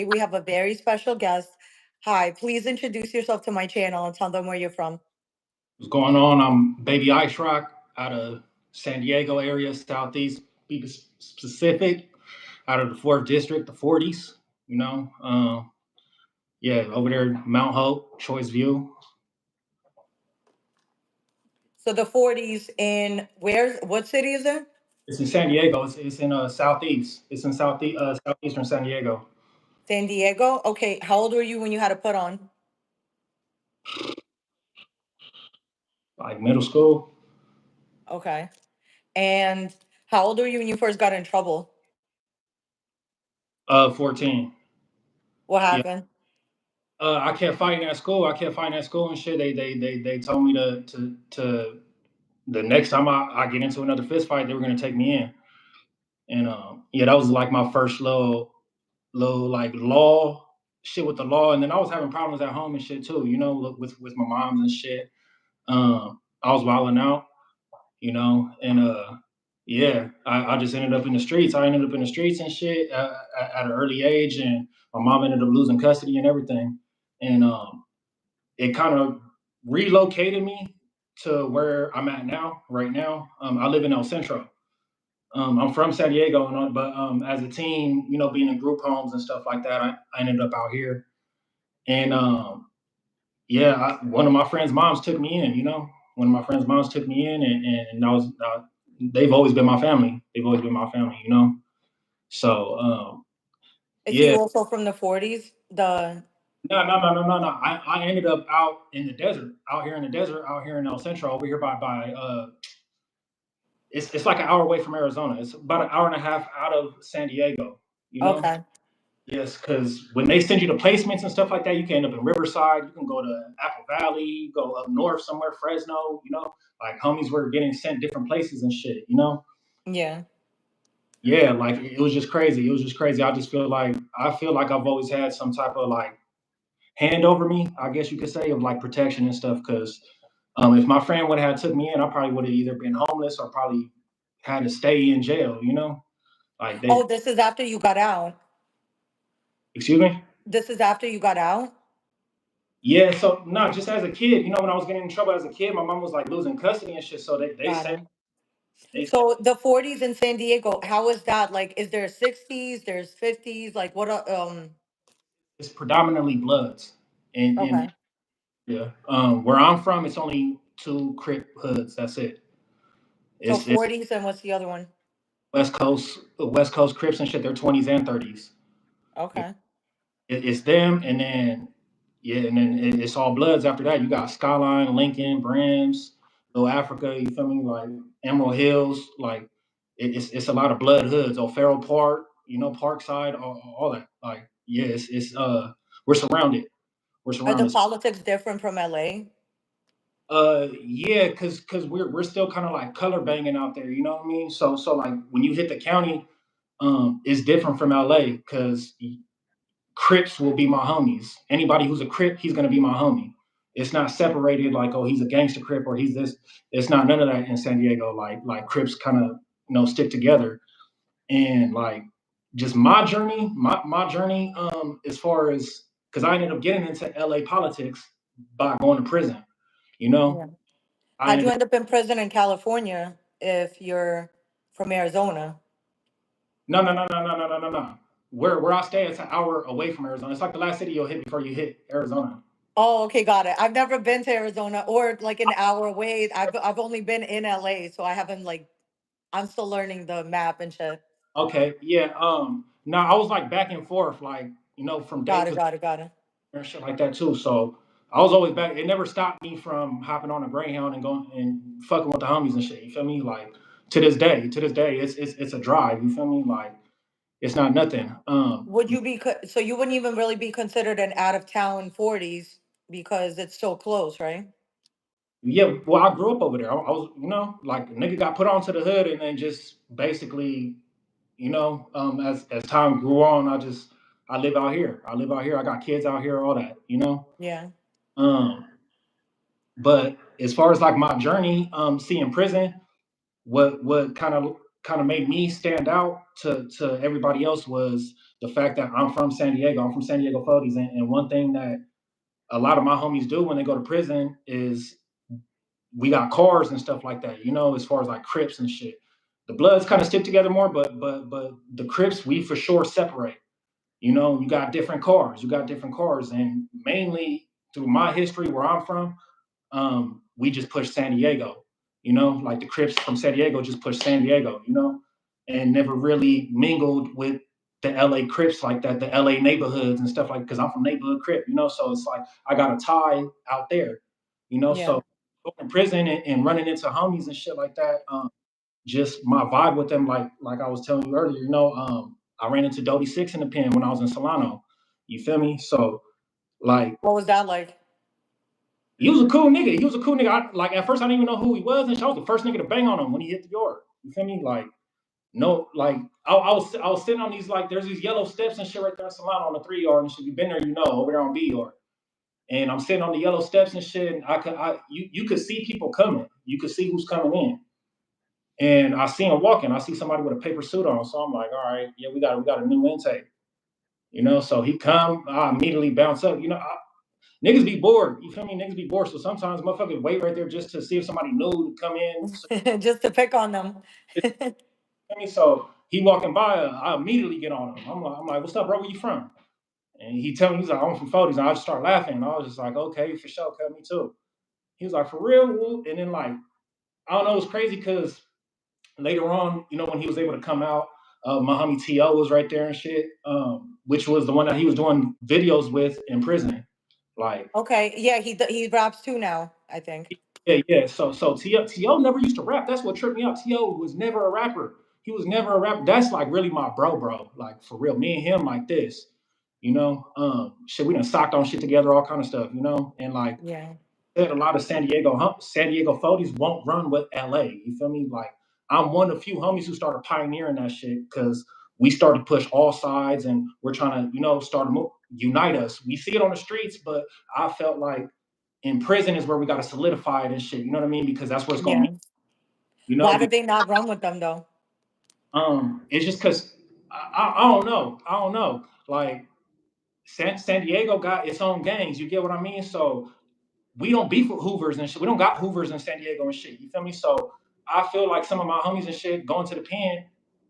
We have a very special guest. Hi, please introduce yourself to my channel and tell them where you're from. What's going on? I'm Baby Ice Rock out of San Diego area, southeast, be specific, out of the fourth district, the 40's. You know, yeah, over there, Mount Hope, Choice View. So the 40's in what city is it? It's in San Diego. It's in southeast. It's in southeastern San Diego. San Diego. Okay, how old were you when you had to put on? Like middle school. Okay. And how old were you when you first got in trouble? 14. What Yeah. happened? I kept fighting at school. I kept fighting at school and shit. They told me to the next time I get into another fist fight, they were gonna take me in. And yeah, that was like my first little like law shit with the law. And then I was having problems at home and shit too, you know, with my moms and shit. I was wilding out, you know, and yeah, I just ended up in the streets. I ended up in the streets and shit at an early age, and my mom ended up losing custody and everything. And it kind of relocated me to where I'm at now, right now. I live in El Centro. I'm from San Diego, but as a teen, you know, being in group homes and stuff like that, I ended up out here. And yeah, one of my friends' moms took me in. You know, one of my friends' moms took me in, and I was. They've always been my family. They've always been my family. You know, so Is he yeah. also from the 40's? No. I ended up out in the desert, out here in the desert, out here in El Centro, over here by it's like an hour away from Arizona. It's about an hour and a half out of San Diego. You know. Okay. Yes, because when they send you to placements and stuff like that, you can end up in Riverside. You can go to Apple Valley, go up north somewhere, Fresno. You know, like homies were getting sent different places and shit. You know. Yeah. Yeah, like it was just crazy. It was just crazy. I feel like I've always had some type of like hand over me, I guess you could say, of like protection and stuff. Because if my friend would have took me in, I probably would have either been homeless or probably had to stay in jail. You know, like they. Oh, this is after you got out. Excuse me. This is after you got out? Yeah, so no, just as a kid, you know, when I was getting in trouble as a kid, my mom was like losing custody and shit. So they Got say it. they say So the 40's in San Diego, how is that? Like, is there 60's, there's 50's? Like, what are, it's predominantly Bloods, and okay. yeah, where I'm from, it's only two Crip hoods. That's it. So It's 40's and what's the other one? West Coast Crips and shit. They're 20s and 30s. Yeah, Okay. it's them, and then yeah, and then it's all Bloods after that. You got Skyline, Lincoln, Brams, Little Africa. You feel me? Like Emerald Hills. Like it's a lot of Blood hoods. O'Farrell Park. You know, Parkside. All that. Like yeah, it's we're surrounded. We're Are the surrounded. politics different from LA? Yeah, cause we're still kind of like color banging out there. You know what I mean? So like when you hit the county, it's different from LA because Crips will be my homies. Anybody who's a Crip, he's gonna be my homie. It's not separated like, oh, he's a gangster Crip or he's this. It's not none of that in San Diego. Like Crips kind of stick together and like just my journey as far as because I ended up getting into LA politics by going to prison. You know, Yeah. I How'd you ended end up in prison in California if you're from Arizona? no. Where I stay, it's an hour away from Arizona. It's like the last city you'll hit before you hit Arizona. Oh, okay, got it. I've never been to Arizona or like an hour away. I've only been in LA, so I haven't like I'm still learning the map and shit. Okay, yeah. No, I was like back and forth, like from day Got it, because got it, got it. and shit like that too. So I was always back. It never stopped me from hopping on a Greyhound and going and fucking with the homies and shit. You feel me? Like to this day, it's a drive. You feel me? Like it's not nothing. Would you be so you wouldn't even really be considered an out of town 40's because it's so close, right? Yeah, well, I grew up over there. I was, like a nigga got put onto the hood and then just basically, as time grew on, I live out here. I live out here. I got kids out here, all that, Yeah. Um, but as far as like my journey, seeing prison, what kind of made me stand out to everybody else was the fact that I'm from San Diego. I'm from San Diego 40's, and one thing that a lot of my homies do when they go to prison is we got cars and stuff like that. As far as like Crips and shit. The Bloods kind of stick together more, but the Crips we for sure separate. You got different cars. You got different cars, and mainly through my history where I'm from, we just push San Diego. Like the Crips from San Diego just push San Diego. And never really mingled with the LA Crips like that, the LA neighborhoods and stuff like. Because I'm from neighborhood Crip. So it's like I got a tie out there. Yeah. So going to prison and running into homies and shit like that. Just my vibe with them, like I was telling you earlier. I ran into Dodie Six in the pen when I was in Solano. You feel me? So like What was that like? he was a cool nigga. He was a cool nigga. Like at first I didn't even know who he was, and I was the first nigga to bang on him when he hit the yard. You feel me? Like no, like I was sitting on these like there's these yellow steps and shit right there in Solano on the 3 yard and shit. You've been there, over there on B yard. And I'm sitting on the yellow steps and shit, and you could see people coming. You could see who's coming in. And I see him walking. I see somebody with a paper suit on. So I'm like, all right, yeah, we got a new intake. So he come, I immediately bounce up. Niggas be bored. You feel me? Niggas be bored. So sometimes motherfuckers wait right there just to see if somebody new to come in. So, Just to pick on them. so he walking by, I immediately get on him. I'm like, what's up, bro? Where you from? And he tell me, he's like, I'm from 40's. And I just start laughing. And I was just like, okay, for sure, cut me too. He was like, for real? And then like, I don't know, it was crazy because later on, when he was able to come out, my homie T.O. was right there and shit, which was the one that he was doing videos with in prison. Like, Okay, yeah, he raps too now, I think. yeah. So T.O. never used to rap. That's what tripped me out. T.O. was never a rapper. He was never a rapper. That's like really my bro. Like for real, me and him like this. Shit, we done socked on shit together, all kind of stuff. And like Yeah. said, a lot of San Diego 40's won't run with LA. You feel me? Like I'm one of the few homies who started pioneering that shit because we started to push all sides and we're trying to, start to unite us. We see it on the streets, but I felt like in prison is where we got to solidify it and shit. You know what I mean? Because that's where it's gonna Yeah. be. Why did they not run with them though? It's just because I don't know. I don't know. Like San Diego got its own gangs. You get what I mean? So we don't beef with Hoovers and shit. We don't got Hoovers in San Diego and shit. You feel me? So I feel like some of my homies and shit going to the pen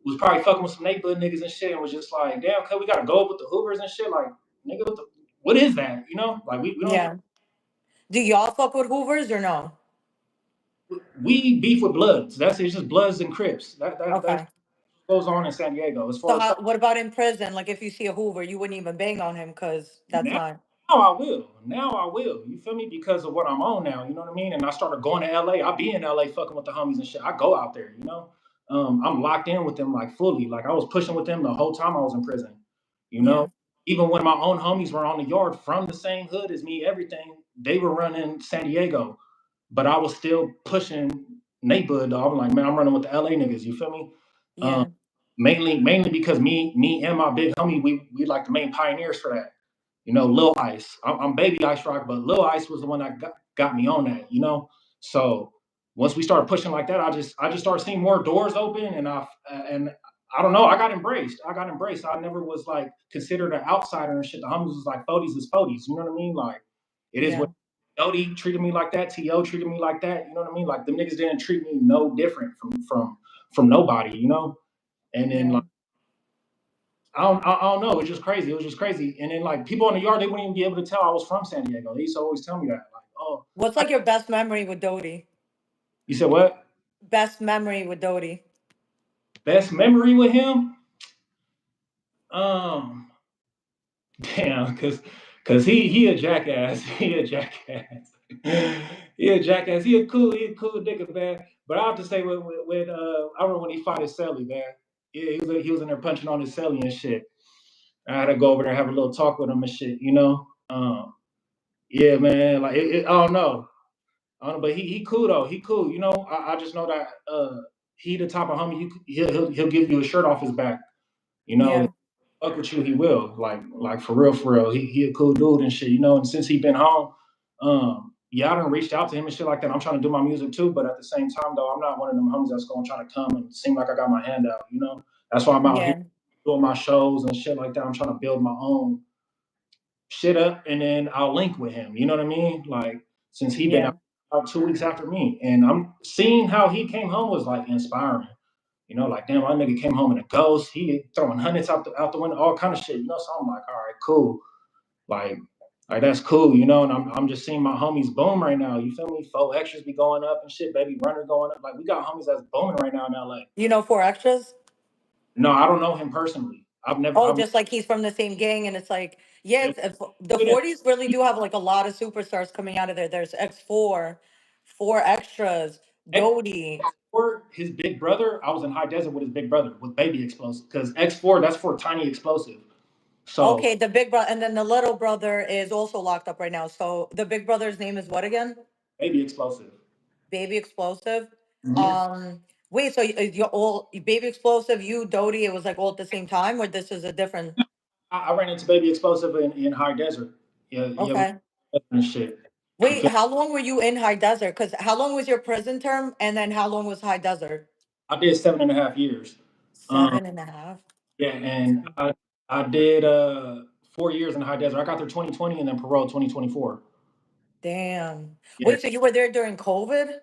was probably fucking with some neighborhood niggas and shit and was just like, damn, cuz we gotta go with the Hoovers and shit. Like, nigga, what is that? Like we don't Yeah. Do y'all fuck with Hoovers or no? we beef with Bloods. It's just Bloods and Crips. That Okay. goes on in San Diego. As So far as what about in prison? Like if you see a Hoover, you wouldn't even bang on him because that's now, not. now I will. Now I will. You feel me? Because of what I'm on now. You know what I mean? And I started going to LA. I be in LA fucking with the homies and shit. I go out there. I'm locked in with them like fully. Like I was pushing with them the whole time I was in prison. You know? Yeah. Even when my own homies were on the yard from the same hood as me, everything, they were running San Diego. But I was still pushing neighborhood though. I'm like, man, I'm running with the LA niggas, you feel me? Um, Yeah. mainly because me and my big homie, we like the main pioneers for that. Lil Ice. I'm baby Ice Rock, but Lil Ice was the one that got me on that. So once we started pushing like that, I just started seeing more doors open, and I don't know, I got embraced. I never was like considered an outsider and shit. The homies was like 40's is 40's. You know what I mean? Like it is Yeah. what Dodie treated me like that. T.O. treated me like that. You know what I mean? Like them niggas didn't treat me no different from nobody. And then Yeah. like I don't know. It was just crazy. It was just crazy. And then like people in the yard, they wouldn't even be able to tell I was from San Diego. They used to always tell me that. Like, oh, What's like your best memory with Dodie? you said what? Best memory with Dodie. Best memory with him? Um, damn, cause he a jackass. He a jackass. He a jackass. He a cool nigga, man. But I have to say when I remember when he fought his celly, man. Yeah, he was in there punching on his celly and shit. I had to go over there and have a little talk with him and shit. Yeah, man. Like I don't know. I don't know, but he cool though. He cool. I just know that he the type of homie he'll give you a shirt off his back. You know, Yeah. fuck with you, he will. Like for real, for real. He a cool dude and shit. And since he been home, yeah, I done reached out to him and shit like that. I'm trying to do my music too, but at the same time though, I'm not one of them homies that's gonna try to come and seem like I got my hand out, you know? That's why I'm out here Yeah. doing my shows and shit like that. I'm trying to build my own shit up and then I'll link with him. You know what I mean? Like since he been Yeah. out about 2 weeks after me. And I'm seeing how he came home was like inspiring. You know, like damn, my nigga came home in a ghost. He throwing hundreds out the window, all kind of shit. You know, so I'm like, all right, cool. Like, like that's cool, you know. And I'm just seeing my homies boom right now. You feel me? 4 extras be going up and shit. Baby runner going up. Like we got homies that's booming right now in LA. You know 4 extras? No, I don't know him personally. I've never. Oh, I've just like he's from the same gang, and it's like, yeah, never. the 40s really do have like a lot of superstars coming out of there. There's X4, 4 extras, Dodie. X4, his big brother. I was in High Desert with his big brother with Baby Explosive because X4 that's for Tiny Explosive. So Okay, the big brother, and then the little brother is also locked up right now. So the big brother's name is what again? Baby Explosive. Baby Explosive. Mhm. Um, Wait, so you're all Baby Explosive, you, Dodie, it was like all at the same time, or this is a different? I ran into Baby Explosive in High Desert. Yeah, yeah, we Okay. and shit. You Wait, feel how long were you in High Desert? Because how long was your prison term, and then how long was High Desert? I did 7.5 years. Um, 7.5. yeah, and I did 4 years in High Desert. I got there 2020 and then parole 2024. Damn. Yeah, Wait, so you were there during COVID?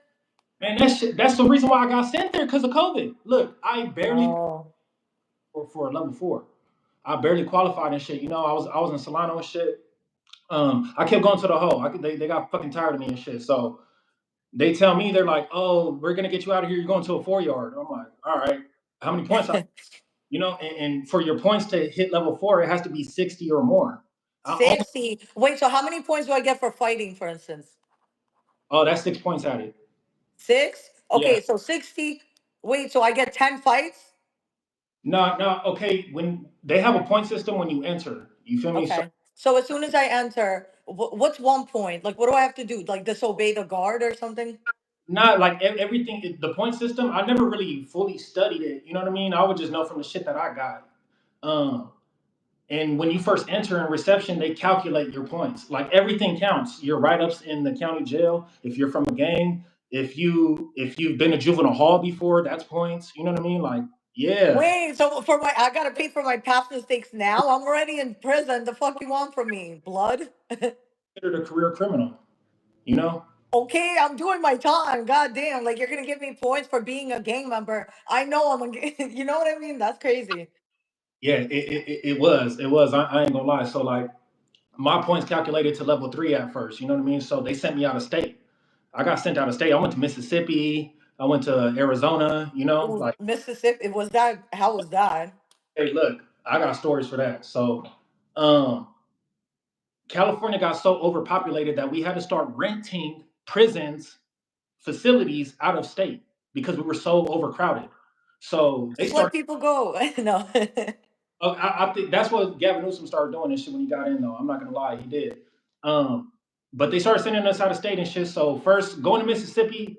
man, that's the reason why I got sent there because of COVID. Look, I barely Oh, for a level 4. I barely qualified and shit. You know, I was in Solano and shit. I kept going to the hole. They got fucking tired of me and shit. So they tell me they're like, "Oh, we're gonna get you out of here. You're going to a 4 yard." I'm like, "All right, how many points?" You know, and for your points to hit level 4, it has to be 60 or more. I, 60. Wait, so how many points do I get for fighting, for instance? oh, that's 6 points added. Six? Yeah. Okay, so 60. Wait, so I get 10 fights? No, no. Okay, when they have a point system when you enter, you feel me? So Okay. So as soon as I enter, what's 1 point? Like, what do I have to do? Like, disobey the guard or something? not like everything. The point system, I never really fully studied it. You know what I mean? I would just know from the shit that I got. Um, and when you first enter in reception, they calculate your points. Like everything counts. Your write-ups in the county jail. If you're from a gang, if you've been to juvenile hall before, that's points. You know what I mean? Like yeah, Wait, so I gotta pay for my past mistakes now? I'm already in prison. The fuck you want from me? Blood? considered a career criminal. You know? Okay, I'm doing my time. God damn, like you're gonna give me points for being a gang member. I know I'm you know what I mean? That's crazy. Yeah, it was. I ain't gonna lie. So like my points calculated to level 3 at first. You know what I mean? So they sent me out of state. I got sent out of state. I went to Mississippi. I went to Arizona. You know, Ooh, like Mississippi, was that, how was that? hey, look, I got stories for that. So, um, California got so overpopulated that we had to start renting prisons facilities out of state because we were so overcrowded. So they Just let started. people go. No. Oh, I think that's what Gavin Newsom started doing and shit when he got in. Though I'm not gonna lie, he did. Um, but they started sending us out of state and shit. So first, going to Mississippi,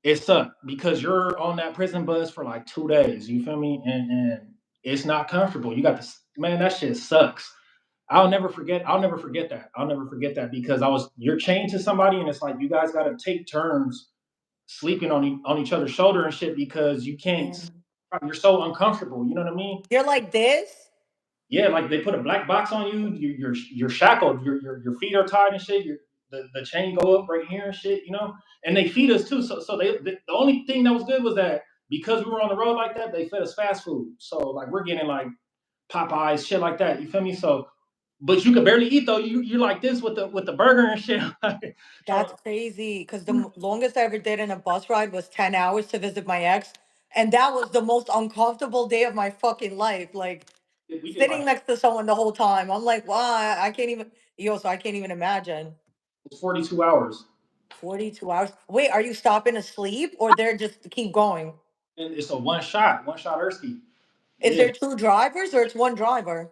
it sucked because you're on that prison bus for like 2 days. You feel me? And it's not comfortable. You got this man. That shit sucks. I'll never forget that. I'll never forget that because you're chained to somebody and it's like you guys got to take turns sleeping on each other's shoulder and shit because you can't. Damn. You're so uncomfortable. You know what I mean? You're like this? Yeah, like they put a black box on you. You're shackled. Your feet are tied and shit. The chain go up right here and shit. You know, and they feed us too. So the only thing that was good was that because we were on the road like that, they fed us fast food. So like we're getting like Popeyes, shit like that. You feel me? So, but you could barely eat though. You're like this with the burger and shit. That's So crazy. Because the longest I ever did in a bus ride was 10 hours to visit my ex. And that was the most uncomfortable day of my fucking life. Like we did sitting like next to someone the whole time. I'm like, wow, I can't even, so I can't even imagine. 42 hours, 42 hours. Wait, are you stopping to sleep or they're just to keep going? and it's a one shot Ersky. Is Yeah, there two drivers or it's one driver?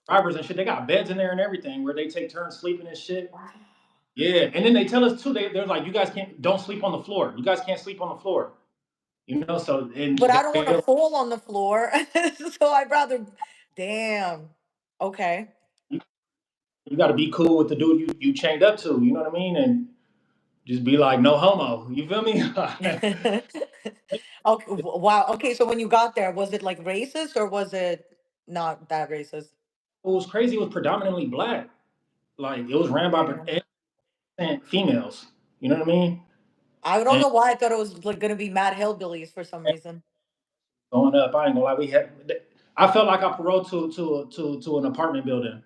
drivers and shit. They got beds in there and everything where they take turns sleeping and shit. Wow. Yeah, and then they tell us too. They're like, you guys don't sleep on the floor. You guys can't sleep on the floor. You know, so and But I don't want to fall on the floor. So I'd rather, damn. Okay. you got to be cool with the dude you chained up to. You know what I mean? And Just be like, no homo. You feel me? Okay, wow. Okay, so when you got there, was it like racist or was it not that racist? What was crazy was predominantly black. Like it was ran by Damn. 80% females. You know what I mean? I don't And know why I thought it was like gonna be mad hillbillies for some reason. going up, I ain't gonna lie. We had. I felt like I paroled to an apartment building,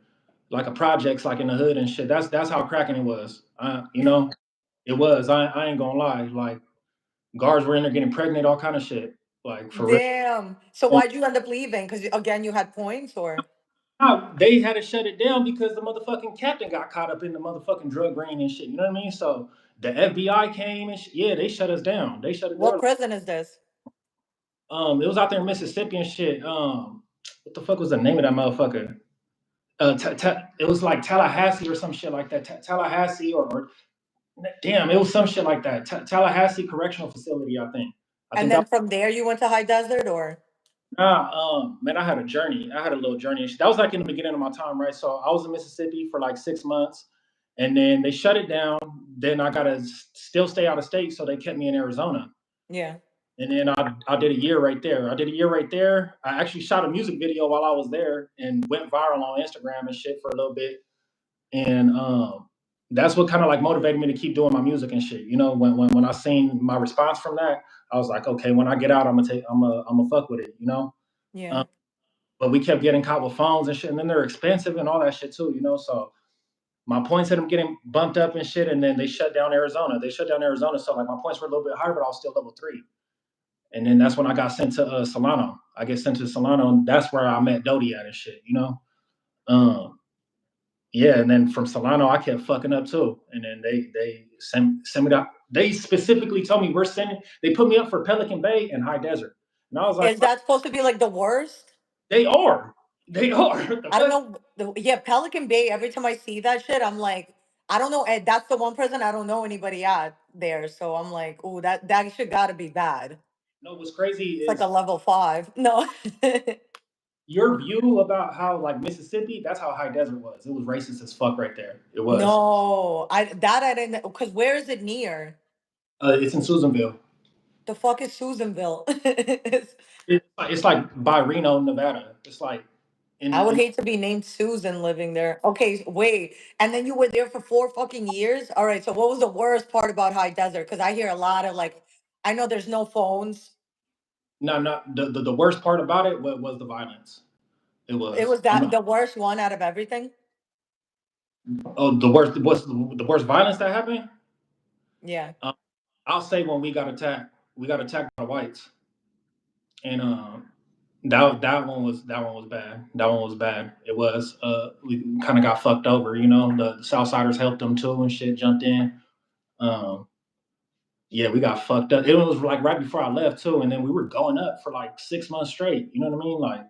like a projects, like in the hood and shit. That's how cracking it was. You know, it was. I ain't gonna lie. Like guards were in there getting pregnant, all kind of shit. Like for real. Damn. So And why'd you end up leaving? Because again, you had points, or they had to shut it down because the motherfucking captain got caught up in the motherfucking drug ring and shit. You know what I mean? So the FBI came and yeah, they shut us down. They shut it. They what were prison is this? it was out there in Mississippi and shit. What the fuck was the name of that motherfucker? It was like Tallahassee or some shit like that. Tallahassee or damn, it was some shit like that. Tallahassee Correctional Facility, I think. I And think that. then from there, you went to High Desert, or Nah, man, I had a journey. I had a little journey. That was like in the beginning of my time, right? So I was in Mississippi for like 6 months, and then they shut it down. Then I gotta still stay out of state, so they kept me in Arizona. yeah, And then I did a year right there. I did a year right there. I actually shot a music video while I was there and went viral on Instagram and shit for a little bit. And that's what kind of like motivated me to keep doing my music and shit. You know, when I seen my response from that, I was like, okay, when I get out, I'm gonna fuck with it. You know. yeah. Um, but we kept getting caught with phones and shit, and then they're expensive and all that shit too. You know, so my points ended up getting bumped up and shit, and then they shut down Arizona. They shut down Arizona, so like my points were a little bit higher, but I was still level 3. And then that's when I got sent to Solano. I get sent to Solano, and that's where I met Dodie at and shit, you know? Um, yeah, and then from Solano, I kept fucking up too. And then they sent me to, they specifically told me they put me up for Pelican Bay and High Desert. And I was like, Is that supposed to be like the worst? they are. They are. The I don't fuck? know. Yeah, Pelican Bay. Every time I see that shit, I'm like, I don't know. And that's the one prison I don't know anybody at there. So I'm like, oh, that shit got to be bad. No, what's crazy It's like a is level 5. No. your view about how like Mississippi, that's how High Desert was. It was racist as fuck right there. It was. No, I didn't. Because where is it near? It's in Susanville. The fuck is Susanville? It's like by Reno, Nevada. It's like I would in hate to be named Susan living there. Okay, wait. And then you were there for 4 fucking years? All right, so what was the worst part about High Desert? Because I hear a lot of like, I know there's no phones. no, not the worst part about it was the violence. It It was. was that the worst one out of everything? Oh, the worst. What's the worst violence that happened? Yeah. Um, I'll say when we got attacked. We got attacked by whites, and that one was bad. That one was bad. It was. We kind of got fucked over. You know, the Southsiders helped them too and shit. Jumped in. Um, yeah, we got fucked up. It was like right before I left too, and then we were going up for like 6 months straight. You know what I mean? Like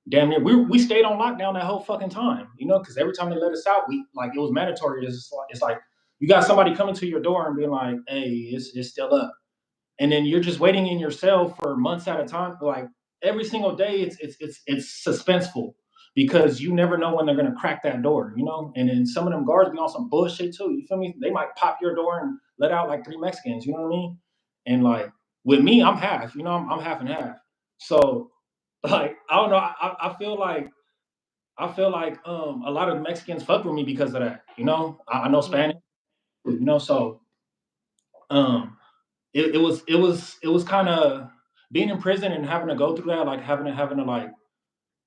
damn near we stayed on lockdown that whole fucking time, you know, because every time they let us out, we like it was mandatory. It's like you got somebody coming to your door and being like, hey, it's still up. And then you're just waiting in your cell for months at a time. Like every single day, it's suspenseful because you never know when they're gonna crack that door, you know. And then some of them guards be on some bullshit too. You feel me? They might pop your door and let out like 3 Mexicans. You know what I mean? And like with me, I'm half. You know, I'm half and half. So like I don't know. I feel like a lot of the Mexicans fuck with me because of that. You know, I know Spanish. Yeah. You know, so um it was kind of being in prison and having to go through that, like having to like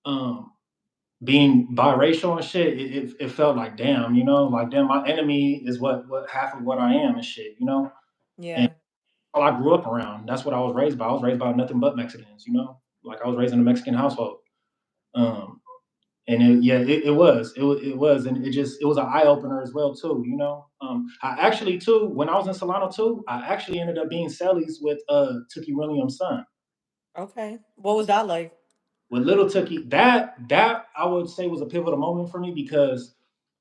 um being biracial and shit. It felt like damn, you know, like damn, my enemy is what half of what I am and shit, you know. And Yeah. all I grew up around, that's what I was raised by. I was raised by nothing but Mexicans, you know. Like I was raised in a Mexican household. Um, and yeah, it was, and it was an eye opener as well too. You know, I actually too when I was in Solano too, I actually ended up being cellies with Tookie Williams' son. Okay. What was that like? With little Tookie, that I would say was a pivotal moment for me because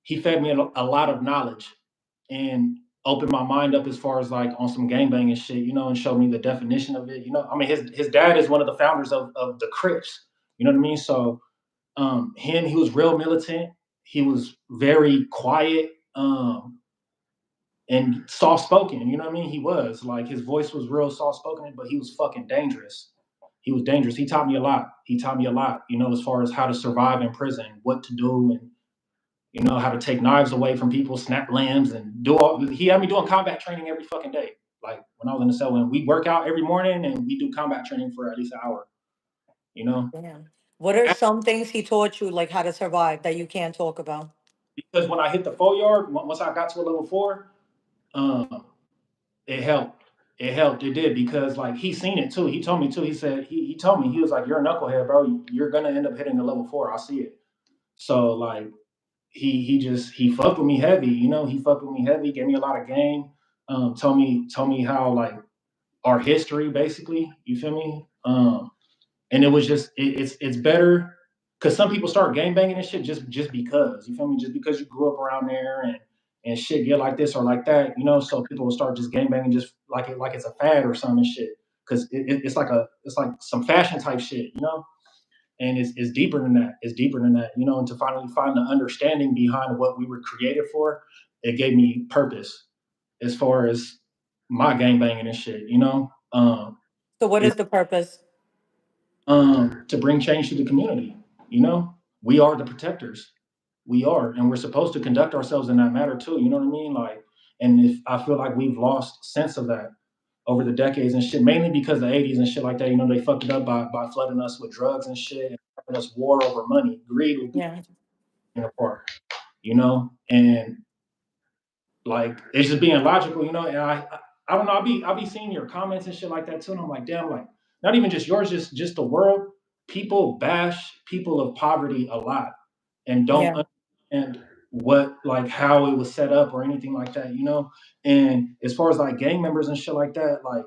he fed me a lot of knowledge and opened my mind up as far as like on some gangbanging shit, you know, and showed me the definition of it. You know, I mean, his dad is one of the founders of the Crips. You know what I mean? So he was real militant. He was very quiet. and soft spoken. You know what I mean? He was like his voice was real soft spoken, but he was fucking dangerous. He was dangerous. He taught me a lot. He taught me a lot. You know, as far as how to survive in prison, what to do, and you know how to take knives away from people, snap limbs, and do all. He had me doing combat training every fucking day. Like when I was in the cell, and we work out every morning, and we do combat training for at least an hour. You know, Damn. What are some things he taught you, like how to survive, that you can't talk about? because when I hit the 4 yard, once I got to a level 4, um, it helped. It helped. It did because like he seen it too. He told me too. He said he told me he was like, "You're a knucklehead, bro. You're gonna end up hitting the level 4. I see it." So like he fucked with me heavy. You know, he fucked with me heavy. Gave me a lot of game. Told me how like our history basically. You feel me? And it was just it's better because some people start gang banging and shit just because you feel me, just because you grew up around there and shit get like this or like that, you know. So people will start just gang banging just like it's a fad or something shit because it's like some fashion type shit, you know. And it's deeper than that. It's deeper than that, you know. And to finally find the understanding behind what we were created for, it gave me purpose as far as my gang banging and shit, you know. So what It, is the purpose? to bring change to the community. You know, we are the protectors. We are, and we're supposed to conduct ourselves in that matter too. You know what I mean? Like, and if I feel like we've lost sense of that over the decades and shit, mainly because the '80s and shit like that. You know, they fucked it up by flooding us with drugs and shit, and having us war over money. Greed will be Yeah. apart. You know, and like it's just being logical, you know. And I don't know. I'll be seeing your comments and shit like that too, and I'm like, damn, like not even just yours, just the world. People bash people of poverty a lot and don't Yeah. understand what like how it was set up or anything like that, you know. And as far as like gang members and shit like that, like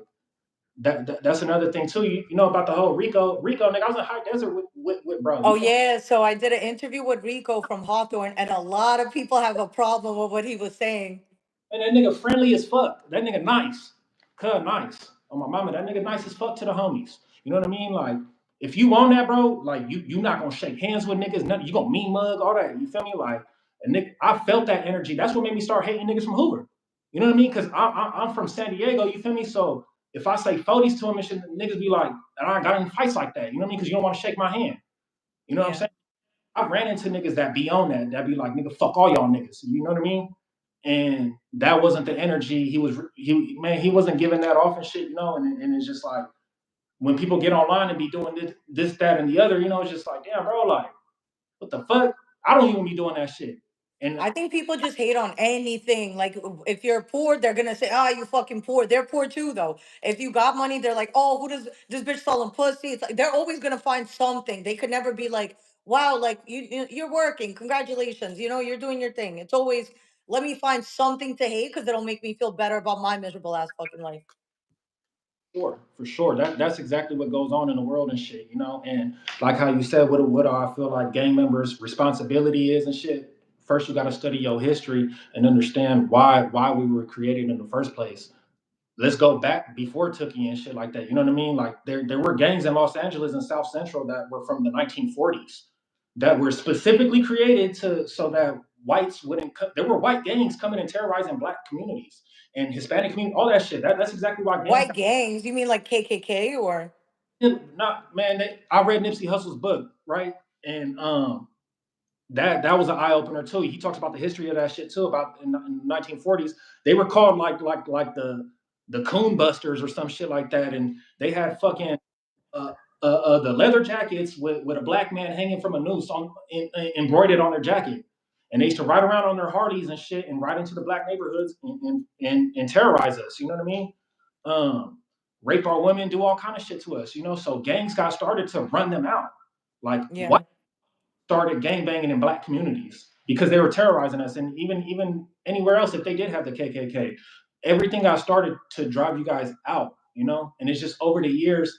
that's another thing too. You know about the whole Rico nigga. I was in High Desert with bro. Oh You feel yeah, so I did an interview with Rico from Hawthorne, and a lot of people have a problem with what he was saying. And that nigga friendly as fuck. That nigga nice. Cuz nice. On my mama, that nigga nice as fuck to the homies. You know what I mean? Like, if you on that, bro, like you not gonna shake hands with niggas, nothing. You gonna mean mug, all that. You feel me? Like, and nigga, I felt that energy. That's what made me start hating niggas from Hoover. You know what I mean? Because I'm from San Diego. You feel me? So if I say 40's to him and shit, niggas be like, and I got in fights like that. You know what I mean? Because you don't want to shake my hand. You know what I'm Yeah. saying? I ran into niggas that be on that be like, nigga, fuck all y'all niggas. You know what I mean? And that wasn't the energy he wasn't giving that off and shit, you know. And it's just like when people get online and be doing this, that, and the other, you know, it's just like, damn, bro, like, what the fuck? I don't even be doing that shit. And I think people just hate on anything. Like if you're poor, they're gonna say, "Ah, you fucking poor." They're poor too, though. If you got money, they're like, "Oh, who does this bitch selling pussy?" It's like they're always gonna find something. They could never be like, "Wow, like you're working. Congratulations. You know, you're doing your thing." It's always let me find something to hate because it'll make me feel better about my miserable ass fucking life. sure, for sure. That's exactly what goes on in the world and shit, you know. And like how you said, what I feel like gang members' responsibility is and shit. First, you got to study your history and understand why we were created in the first place. Let's go back before Tookie and shit like that. You know what I mean? Like there were gangs in Los Angeles and South Central that were from the 1940's that were specifically created to so that whites wouldn't. There were white gangs coming and terrorizing black communities and Hispanic community, all that shit. That's exactly why gangs. White gangs? You mean like KKK or? Not man. I read Nipsey Hussle's book, right? And that was an eye opener too. He talks about the history of that shit too. About in the 1940's, they were called like the coon busters or some shit like that, and they had fucking uh, the leather jackets with a black man hanging from a noose embroidered on their jacket, and they used to ride around on their Harleys and shit and ride into the black neighborhoods and terrorize us. You know what I mean? Um, Rape our women, do all kind of shit to us. You know, so gangs got started to run them out. Like Yeah. what started gang banging in black communities because they were terrorizing us, and even anywhere else if they did have the KKK, everything got started to drive you guys out. You know, and it's just over the years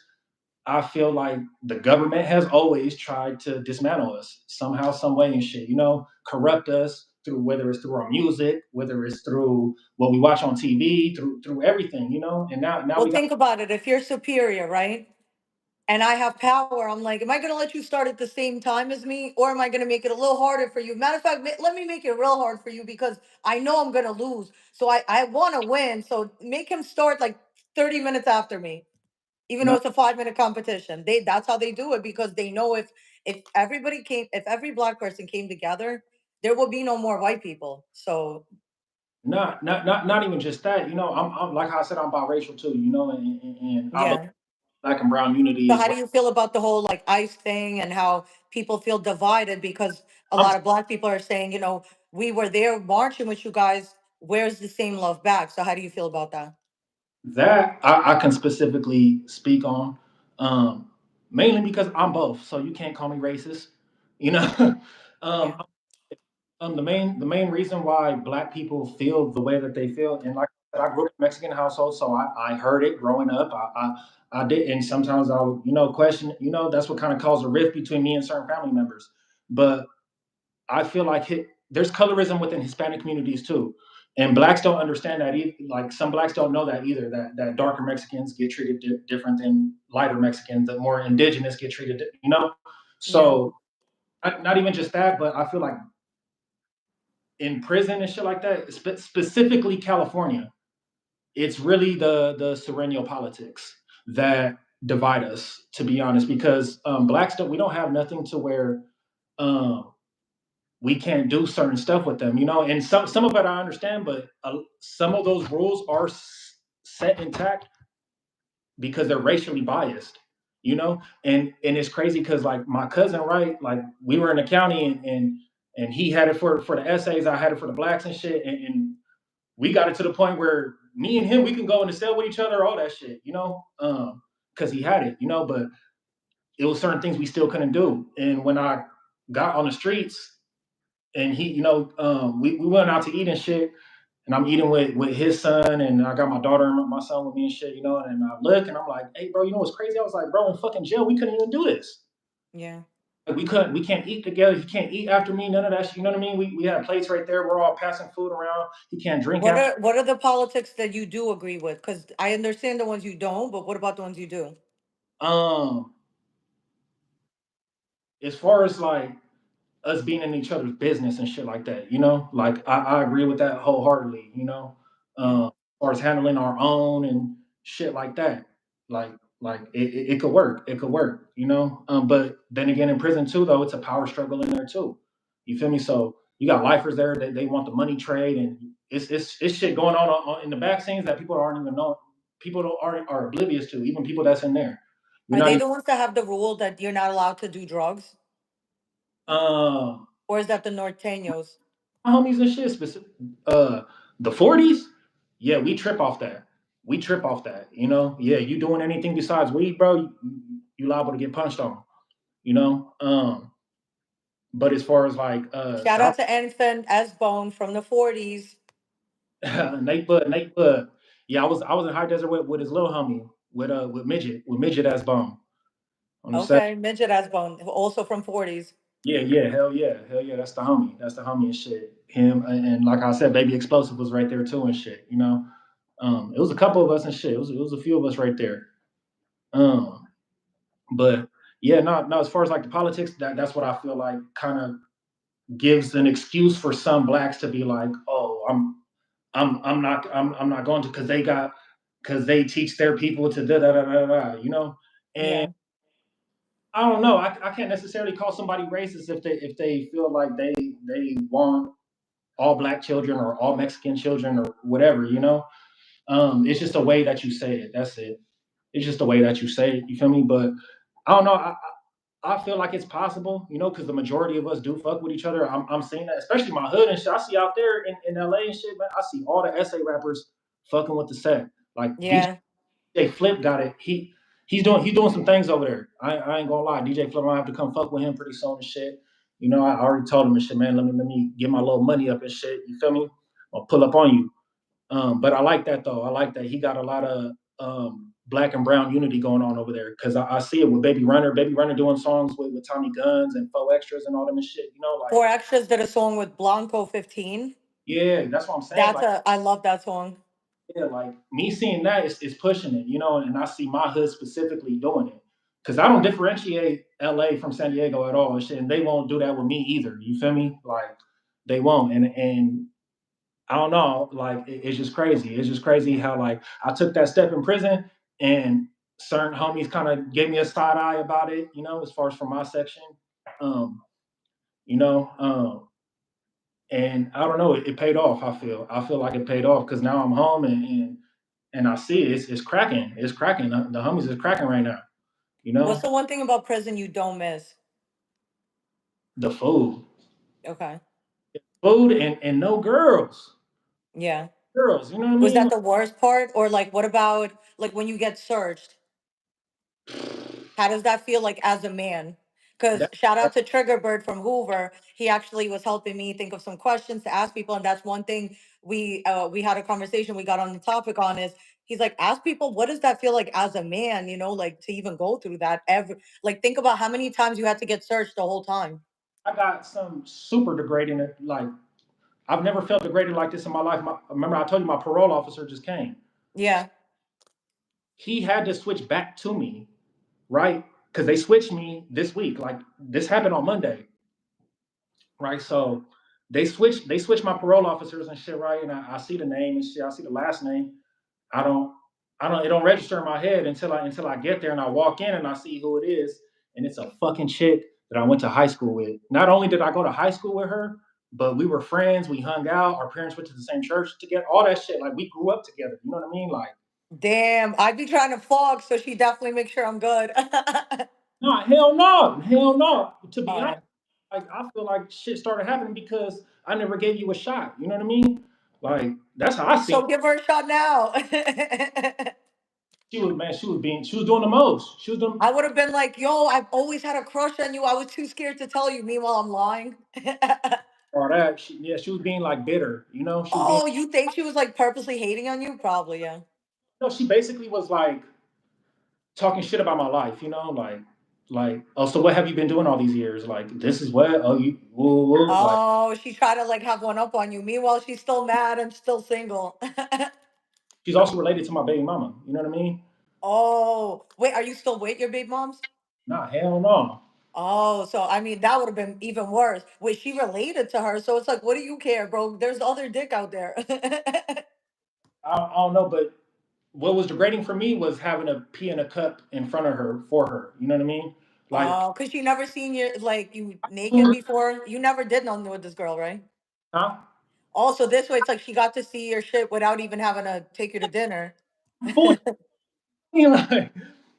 I feel like the government has always tried to dismantle us somehow, some way, and shit. You know, corrupt us through whether it's through our music, whether it's through what we watch on TV, through everything. You know, and now Well, we got think about it. If you're superior, right? and I have power, I'm like, am I going to let you start at the same time as me, or am I going to make it a little harder for you? Matter of fact, let me make it real hard for you because I know I'm going to lose. So I want to win. So make him start like 30 minutes after me, even though Not it's a 5 minute competition. That's how they do it because they know if every black person came together, there will be no more white people. So not even just that. You know, I'm like I said, I'm biracial too. You know, and I love yeah. black and brown unity So as how do well. you feel about the whole like ICE thing and how people feel divided because a I'm lot of black people are saying, we were there marching with you guys. Where's the same love back? So how do you feel about that? that I can specifically speak on, um, mainly because I'm both. So you can't call me racist. You know, um, Yeah. the main reason why black people feel the way that they feel, and like I said, I grew up in a Mexican household, so I heard it growing up. I did, and sometimes I would question. That's what kind of caused a rift between me and certain family members. But I feel like there's colorism within Hispanic communities too, and blacks don't understand that. Like some blacks don't know that either. That darker Mexicans get treated different than lighter Mexicans. That more indigenous get treated. Yeah. So not even just that, but I feel like in prison and shit like that, specifically California, it's really the Sereno politics that divide us. To be honest, because blacks we don't have nothing to where. Um, we can't do certain stuff with them, and some of it I understand, but some of those rules are set intact because they're racially biased, and it's crazy because like my cousin, right, like we were in the county, and he had it for the essays, I had it for the blacks and shit, and we got it to the point where me and him, we can go in the cell with each other, all that shit, because he had it, but it was certain things we still couldn't do, and when I got on the streets and he, we went out to eat and shit, and I'm eating with his son, and I got my daughter and my son with me and shit, and I look and I'm like, hey, bro, you know what's crazy? I was like, bro, in fucking jail, we couldn't even do this. Yeah. Like, we can't eat together. He can't eat after me, none of that shit. You know what I mean? We had plates right there. We're all passing food around. He can't drink What after. are what are the politics that you do agree with? Because I understand the ones you don't, but what about the ones you do? Um, as far as like us being in each other's business and shit like that, like I agree with that wholeheartedly, Yeah. as far as handling our own and shit like that, like it could work, but then again, in prison too, though, it's a power struggle in there too, you feel me? So you got lifers there that they want the money trade, and it's shit going on in the back scenes that people aren't even know, people don't are oblivious to, even people that's in there, you're Are not they even. the ones that have the rule that you're not allowed to do drugs? um Or is that the Norteños? Homies and shit. Specific, the 40's, yeah, we trip off that. We trip off that. Yeah, you doing anything besides weed, bro? You liable to get punched on. You know. But as far as like Shout South out to Infant S Bone from the 40s. Nate Bud. Yeah, I was in High Desert with his little homie with midget as bone on the set. Okay, Midget S Bone, also from 40s. Yeah, hell yeah. That's the homie. That's the homie and shit. Him and like I said, Baby Explosive was right there too and shit. It was a couple of us and shit. It was a few of us right there. Um, but yeah, no. As far as like the politics, that's what I feel like kind of gives an excuse for some blacks to be like, oh, I'm not going to because they teach their people to da da da da da. And Yeah. I don't know. I can't necessarily call somebody racist if they feel like they want all black children or all Mexican children or whatever. It's just a way that you say it. That's it. It's just the way that you say it. You feel me? But I don't know. I feel like it's possible, because the majority of us do fuck with each other. I'm seeing that, especially my hood and shit. I see out there in LA and shit, man. I see all the SA rappers fucking with the set. Like Yeah. DJ Flip got it. He's doing some things over there. I ain't gonna lie. DJ Flip, I have to come fuck with him pretty soon and shit. I already told him and shit, man. Let me get my little money up and shit. You feel me? I'll pull up on you. But I like that though. I like that he got a lot of black and brown unity going on over there because I see it with Baby Runner doing songs with Tommy Guns and Faux Extras and all them and shit. Like, Four Extras did a song with Blanco 15. yeah, that's what I'm saying. That's Like, a I love that song. yeah, like me seeing that is pushing it, and I see my hood specifically doing it. because I don't differentiate LA from San Diego at all and shit, and they won't do that with me either. You feel me? Like they won't, and I don't know, like it's just crazy. It's just crazy how like I took that step in prison and certain homies kind of gave me a side eye about it, as far as from my section. Um, you know, and I don't know, it paid off. I feel like it paid off because now I'm home and I see it. It's cracking. It's cracking. The homies is cracking right now. You What's know, the one thing about prison you don't miss? the food, Okay. food, and no girls, Yeah. girls. You know what I Was mean? that the worst part? Or like what about like when you get searched? How does that feel like as a man? Because That, shout out to Triggerbird from Hoover. He actually was helping me think of some questions to ask people, and that's one thing we had a conversation. We got on the topic on is he's like, ask people what does that feel like as a man? Like to even go through that ever. Like think about how many times you had to get searched the whole time. I got some super degrading. Like I've never felt degraded like this in my life. Remember, I told you my parole officer just came. Yeah, He had to switch back to me, right? Because they switched me this week. Like this happened on Monday, right? So they switched my parole officers and shit, right? And I see the name and shit. I see the last name. I don't it don't register in my head until I get there and I walk in and I see who it is, and it's a fucking chick that I went to high school with. Not only did I go to high school with her, but we were friends. We hung out. Our parents went to the same church together. All that shit. Like we grew up together. You know what I mean? Like damn, I'd be trying to flog, so she definitely makes sure I'm good. no, hell no, hell no. To be All honest, right. like I feel like shit started happening because I never gave you a shot. You know what I mean? Like that's how I seen So give her a shot now. she was. Man, she was doing the most. She was doing I would have been like, yo, I've always had a crush on you. I was too scared to tell you. Meanwhile, I'm lying. all that. She was being like bitter. She was being. Oh, you think she was like purposely hating on you? Probably, yeah. No, she basically was like talking shit about my life. Oh, so what have you been doing all these years? Like this is what? Oh, you woo, woo. Like Oh, she tried to like have one up on you. Meanwhile, she's still mad and still single. she's also related to my baby mama. You know what I mean? Oh, wait, are you still with your baby moms? Nah, hell no. Oh, so I mean, that would have been even worse. Wait, she related to her. So it's like, what do you care, bro? There's other dick out there. I don't know, but what was degrading for me was having a pee in a cup in front of her for her. You know what I mean? Like, Oh, because she never seen you like you naked before. You never did nothing with this girl, right? huh? Also, this way it's like she got to see your shit without even having to take you to dinner. Full like,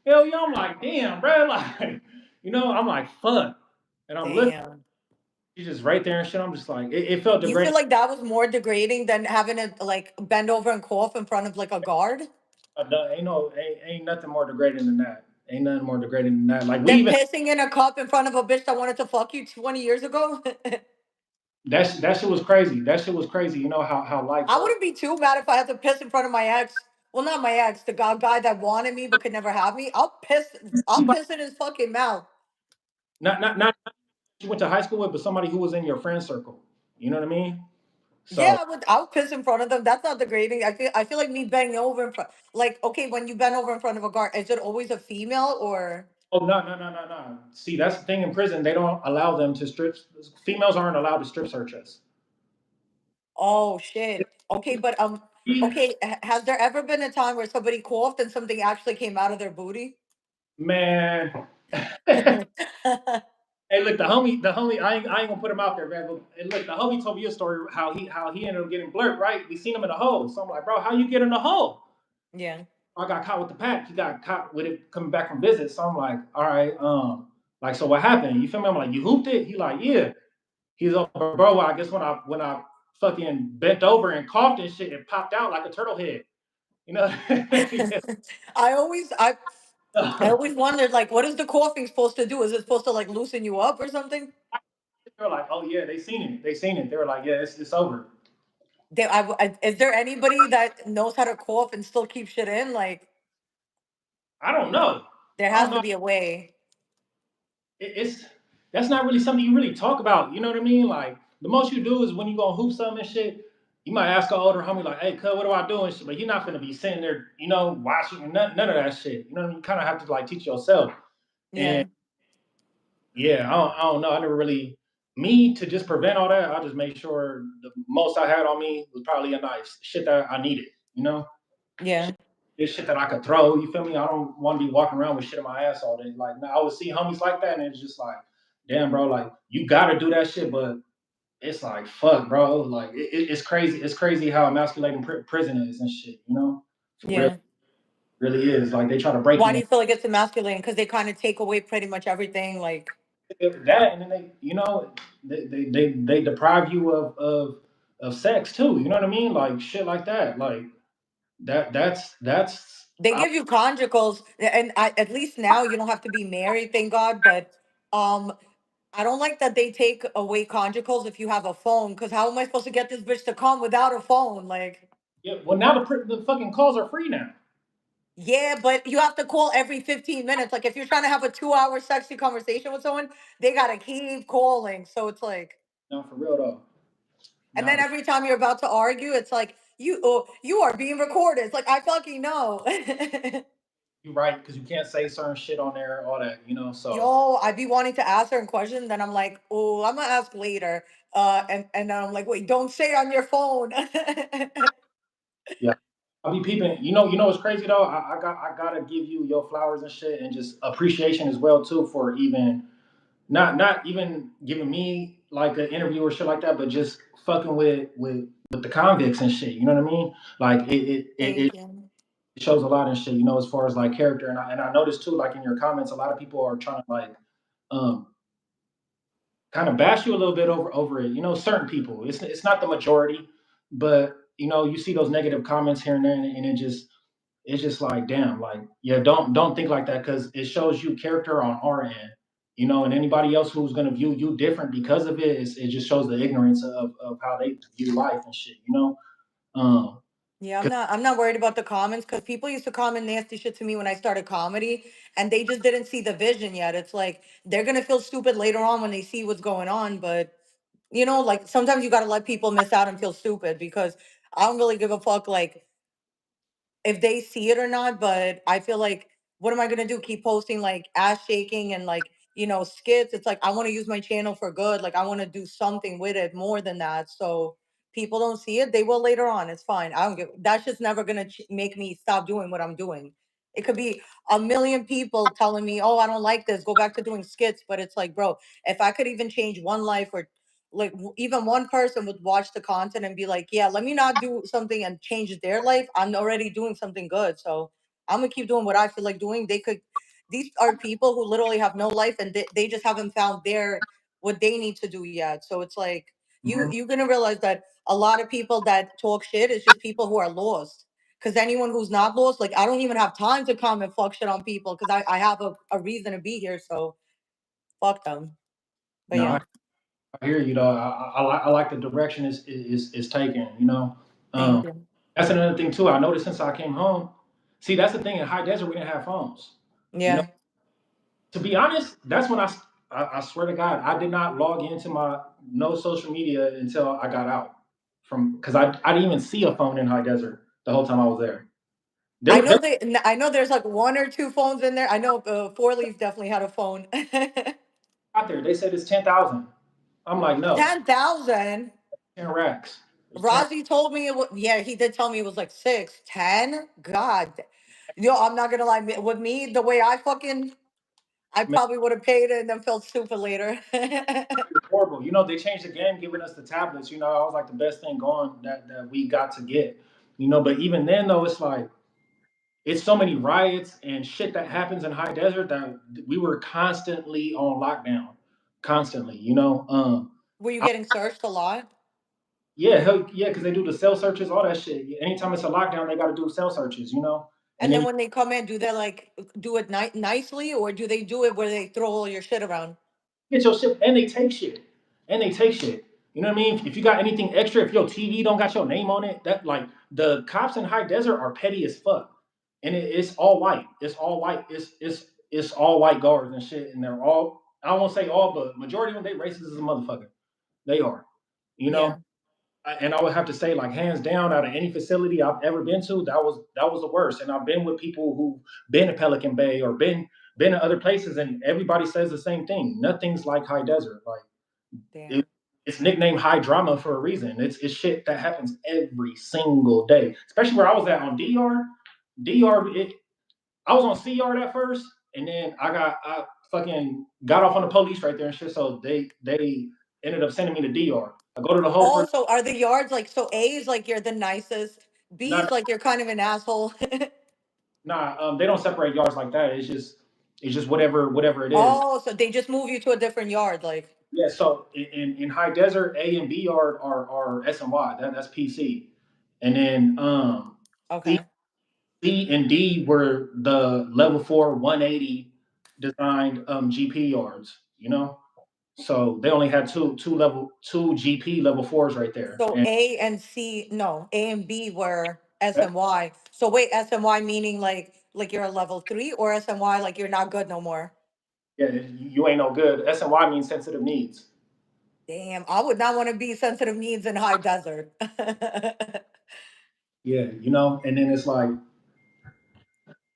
hell yeah, I'm like, damn, bro, like, I'm like, fuck. And I'm looking, Damn. she's just right there and shit. I'm just like, it felt You feel degrading. like that was more degrading than having to like bend over and cough in front of like a guard? Ain't nothing more degrading than that. Ain't nothing more degrading than that. Like we Then even pissing in a cup in front of a bitch that wanted to fuck you 20 years ago? that shit was crazy. That shit was crazy. You know how life I works. wouldn't be too mad if I had to piss in front of my ex. Well, not my ex, the guy that wanted me but could never have me. I'll piss in his fucking mouth. Not you went to high school with, but somebody who was in your friend circle. You know what I mean? Yeah, So, I would piss in front of them. That's not degrading. I feel like me bending over in front, like, okay, when you bend over in front of a guard, is it always a female or? oh no no no no no. See, that's the thing in prison. They don't allow them to strip. Females aren't allowed to strip search us. Oh shit. Okay, but okay, has there ever been a time where somebody coughed and something actually came out of their booty? Man. Hey, look, the homie, I ain't gonna put him out there, man. But and look, the homie told me a story how he ended up getting blurred, right? We seen him in the hole. So I'm like, bro, how you get in the hole? Yeah. I got caught with the pack. He got caught with it coming back from visit. So I'm like, all right, like, so what happened? You feel me? I'm like, you hooped it? He like, yeah. He's like, bro, I guess when I fucking bent over and coughed and shit, it popped out like a turtle head. You know? I always I always wondered like what is the coughing supposed to do? Is it supposed to like loosen you up or something? They were like, oh yeah, they seen it. They seen it. They were like, yeah, it's over. Is there anybody that knows how to cough and still keep shit in? Like I don't know. there I don't has know. to be a way. It's that's not really something you really talk about. You know what I mean? Like the most you do is when you go hoop something and shit. You might ask an older homie like, "Hey, cuz, what do I do?" and shit, but you're not gonna be sitting there, watching none of that shit. You know what I mean? You kind of have to like teach yourself. Yeah. Yeah, I don't know. I never really me to just prevent all that. I just made sure the most I had on me was probably a knife, shit that I needed. You know, Yeah. this shit that I could throw. You feel me? I don't want to be walking around with shit in my ass all day. Like now, I would see homies like that, and it's just like, damn, bro, like you gotta do that shit, but it's like fuck, bro. Like it's crazy. It's crazy how emasculating prison is and shit. You know, for real, Yeah. really is. Like they try to break Why you do in you feel like it's emasculating? Because they kind of take away pretty much everything. Like that, and then they, you know, they deprive you of sex too. You know what I mean? Like shit like that. Like that's they give you conjugals, and at least now you don't have to be married, thank God. But um, I don't like that they take away conjugals if you have a phone. Because how am I supposed to get this bitch to come without a phone? Like, yeah. Well, now the fucking calls are free now. yeah, but you have to call every 15 minutes. Like, if you're trying to have a 2 hour sexy conversation with someone, they gotta keep calling. So it's like, No, for real though. and Now then every time you're about to argue, it's like you are being recorded. It's like I fucking know. you're right because you can't say certain shit on there, all that. You know, so Yo, I'd be wanting to ask certain questions, then I'm like, oh, I'm gonna ask later. And then I'm like, wait, don't say on your phone. yeah. I'll be peeping. You know what's crazy though? I gotta give you your flowers and shit, and just appreciation as well too for even not even giving me like an interview or shit like that, but just fucking with the convicts and shit. You know what I mean? Like Thank you. it shows a lot and shit. You know, as far as like character, and I noticed too, like in your comments, a lot of people are trying to like um kind of bash you a little bit over it. You know, certain people. It's not the majority, but you know, you see those negative comments here and there, and it's just like damn, like yeah, don't think like that because it shows you character on our end. You know, and anybody else who's gonna view you different because of it, it just shows the ignorance of how they view life and shit. You know, um, Yeah, I'm not worried about the comments because people used to comment nasty shit to me when I started comedy, and they just didn't see the vision yet. It's like they're gonna feel stupid later on when they see what's going on, but like sometimes you gotta let people miss out and feel stupid because I don't really give a fuck. Like if they see it or not, but I feel like what am I gonna do? Keep posting like ass shaking and like, skits. It's like I want to use my channel for good. Like I want to do something with it more than that. So people don't see it, they will later on. It's fine. I don't give that's just never gonna make me stop doing what I'm doing. It could be a million people telling me, oh, I don't like this, go back to doing skits. But it's like, bro, if I could even change one life or like even one person would watch the content and be like, yeah, let me not do something and change their life, I'm already doing something good. So I'm gonna keep doing what I feel like doing. These are people who literally have no life, and they just haven't found their what they need to do yet. So it's like mhm. you're gonna realize that a lot of people that talk shit is just people who are lost. Because anyone who's not lost, like I don't even have time to comment fuck shit on people because I have a reason to be here. So fuck them. But No, yeah, I hear you though. I like the direction is taken. You know, thank um, you. that's another thing too. I noticed since I came home. See, that's the thing in high desert we didn't have phones. You know, Yeah. to be honest, that's when I swear to God, I did not log into my no social media until I got out from because I didn't even see a phone in high desert the whole time I was there. There I know there's like one or two phones in there. I know Four Leaf definitely had a phone. out there. They said it's 10,000. I'm like, no, 10,000. 10 racks. It's 10. Razi told me it was, yeah, he did tell me it was like six, 10. God. I'm not gonna lie. With me, the way I Man, probably would have paid it and then felt stupid later. it's horrible. You know, they changed the game, giving us the tablets. You know, I was like the best thing going that we got to get. You know, but even then though, it's like it's so many riots and shit that happens in high desert that we were constantly on lockdown, constantly. You know, Were you getting searched a lot? yeah, hell yeah, because they do the cell searches, all that shit. Anytime it's a lockdown, they got to do cell searches. You know, and And then then you when they come in, do they like do it nicely, or do they do it where they throw all your shit around? get your shit, and they take shit, and they take shit. You know what I mean? If you got anything extra, if your TV don't got your name on it, that like the cops in high desert are petty as fuck, and it's all white. It's all white. It's all white guards and shit, and they're all. I won't say all, but majority of them they racist as a motherfucker. They are. You know, Yeah. and I would have to say, like hands down, out of any facility I've ever been to, that was the worst. And I've been with people who've been to Pelican Bay or been been to other places, and everybody says the same thing. Nothing's like high desert. Like Damn. it, it's nicknamed high drama for a reason. It's shit that happens every single day. Especially where I was at on DR. DR, I was on C yard at first, and then I fucking got off on the police right there and shit. So they ended up sending me to DR. I go to the whole Oh, for so are the yards like so A is like you're the nicest, B is not like you're kind of an asshole. nah. They don't separate yards like that. It's just whatever it is. Oh, so they just move you to a different yard, like Yeah. So in high desert, A and B yard are S and Y. That's PC, and then C okay. C and D were the level 4 180 designed GP yards. So they only had two GP level 4s right there. So And A and C, no, A and B were S that, and Y. So wait, S and Y meaning like you're a level 3 or S and Y like you're not good no more? yeah, you ain't no good. SNY means sensitive needs. Damn, I would not want to be sensitive needs in high desert. Yeah, and then it's like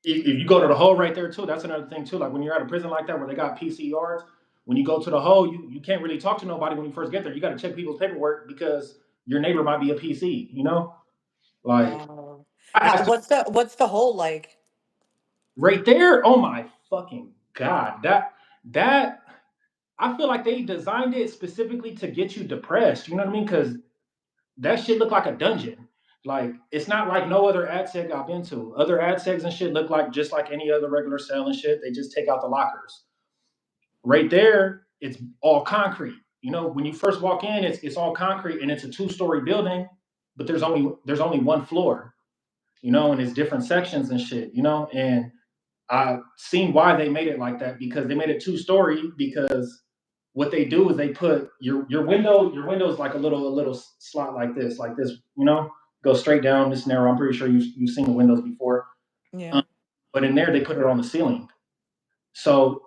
if you go to the hole right there too, that's another thing too. Like when you're at a prison like that where they got PC yards, when you go to the hole, you can't really talk to nobody when you first get there. You got to check people's paperwork because your neighbor might be a PC. Like Oh. I asked What's the whole like? right there. Oh my fucking god, that I feel like they designed it specifically to get you depressed. You know what I mean? Because that shit look like a dungeon. Like it's not like no other ad seg I've been to. Other ad segs and shit look like just like any other regular cell and shit. They just take out the lockers. Right there, it's all concrete. When you first walk in, it's all concrete and it's a 2-story building, but there's only one floor. And it's different sections and shit. And I've seen why they made it like that because they made it 2-story because what they do is they put your window is like a little slot like this, go straight down this narrow. I'm pretty sure you've seen the windows before. Yeah. Um, but in there they put it on the ceiling. So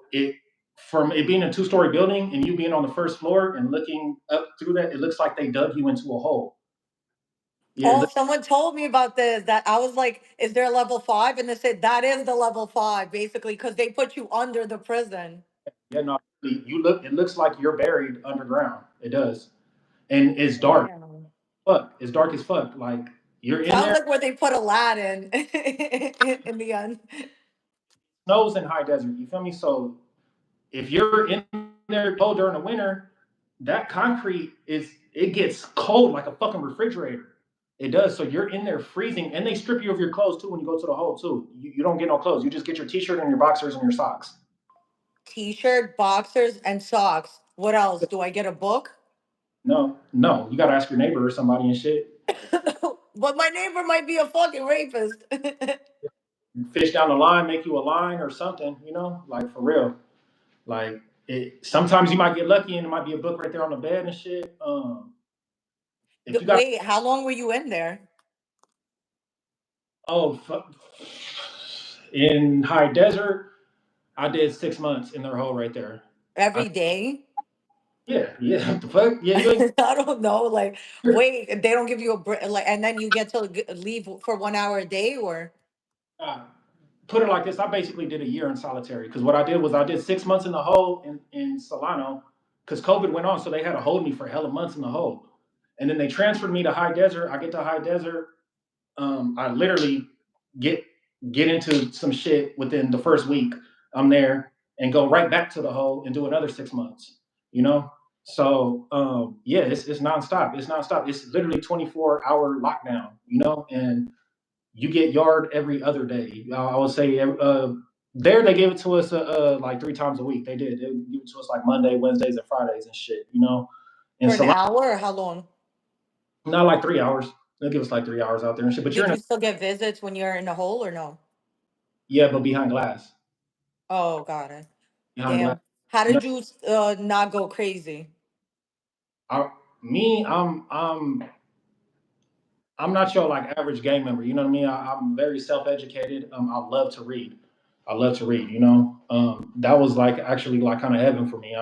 from it being a 2-story building and you being on the first floor and looking up through that, it looks like they dug you into a hole. Yeah, Oh, someone told me about this. That I was like, "Is there a level 5?" And they said that is the level 5, basically, because they put you under the prison. yeah, no, you look. It looks like you're buried underground. It does, and it's dark. Damn. Fuck, it's dark as fuck. Like you're in Sounds there. like where they put Aladdin in the end. Snows in high desert. You feel me? So if you're in there cold during the winter, that concrete it gets cold like a fucking refrigerator. It does. So you're in there freezing, and they strip you of your clothes too when you go to the hole too. You don't get no clothes. You just get your t-shirt and your boxers and your socks. T-shirt, boxers, and socks. What else? Do I get a book? No, no, you gotta ask your neighbor or somebody and shit. But my neighbor might be a fucking rapist. Fish down the line, make you a line or something. Like for real. Like sometimes you might get lucky and it might be a book right there on the bed and shit. If you got Wait, how long were you in there? oh in high desert, I did 6 months in their hole right there. I, Every day? yeah. What the fuck? Yeah, you ain't. I don't know. Like, wait, they don't give you a break, like, and then you get to leave for 1 hour a day, or Uh, Put it like this: I basically did a year in solitary because what I did was I did 6 months in the hole in Solano because COVID went on, so they had to hold me for hella months in the hole, and then they transferred me to high desert. I get to high desert. I literally get get into some shit within the first week. I'm there and go right back to the hole and do another 6 months. You know, so yeah, it's nonstop. It's nonstop. It's literally 24-hour lockdown. And you get yard every other day. I would say there they gave it to us like 3 times a week. They did. They would give it to us like Monday, Wednesdays, and Fridays and shit. And for an so hour, or how long? not like 3 hours. They'll give us like 3 hours out there and shit. But you're Did in you a still get visits when you're in a hole, or no? yeah, but behind glass. Oh, got it. Behind glass. Damn. How You know, did you not go crazy? I, me, I'm not your like average gang member. You know what I mean? I'm very self-educated. I love to read. I love to read. That was like actually like kind of heaven for me.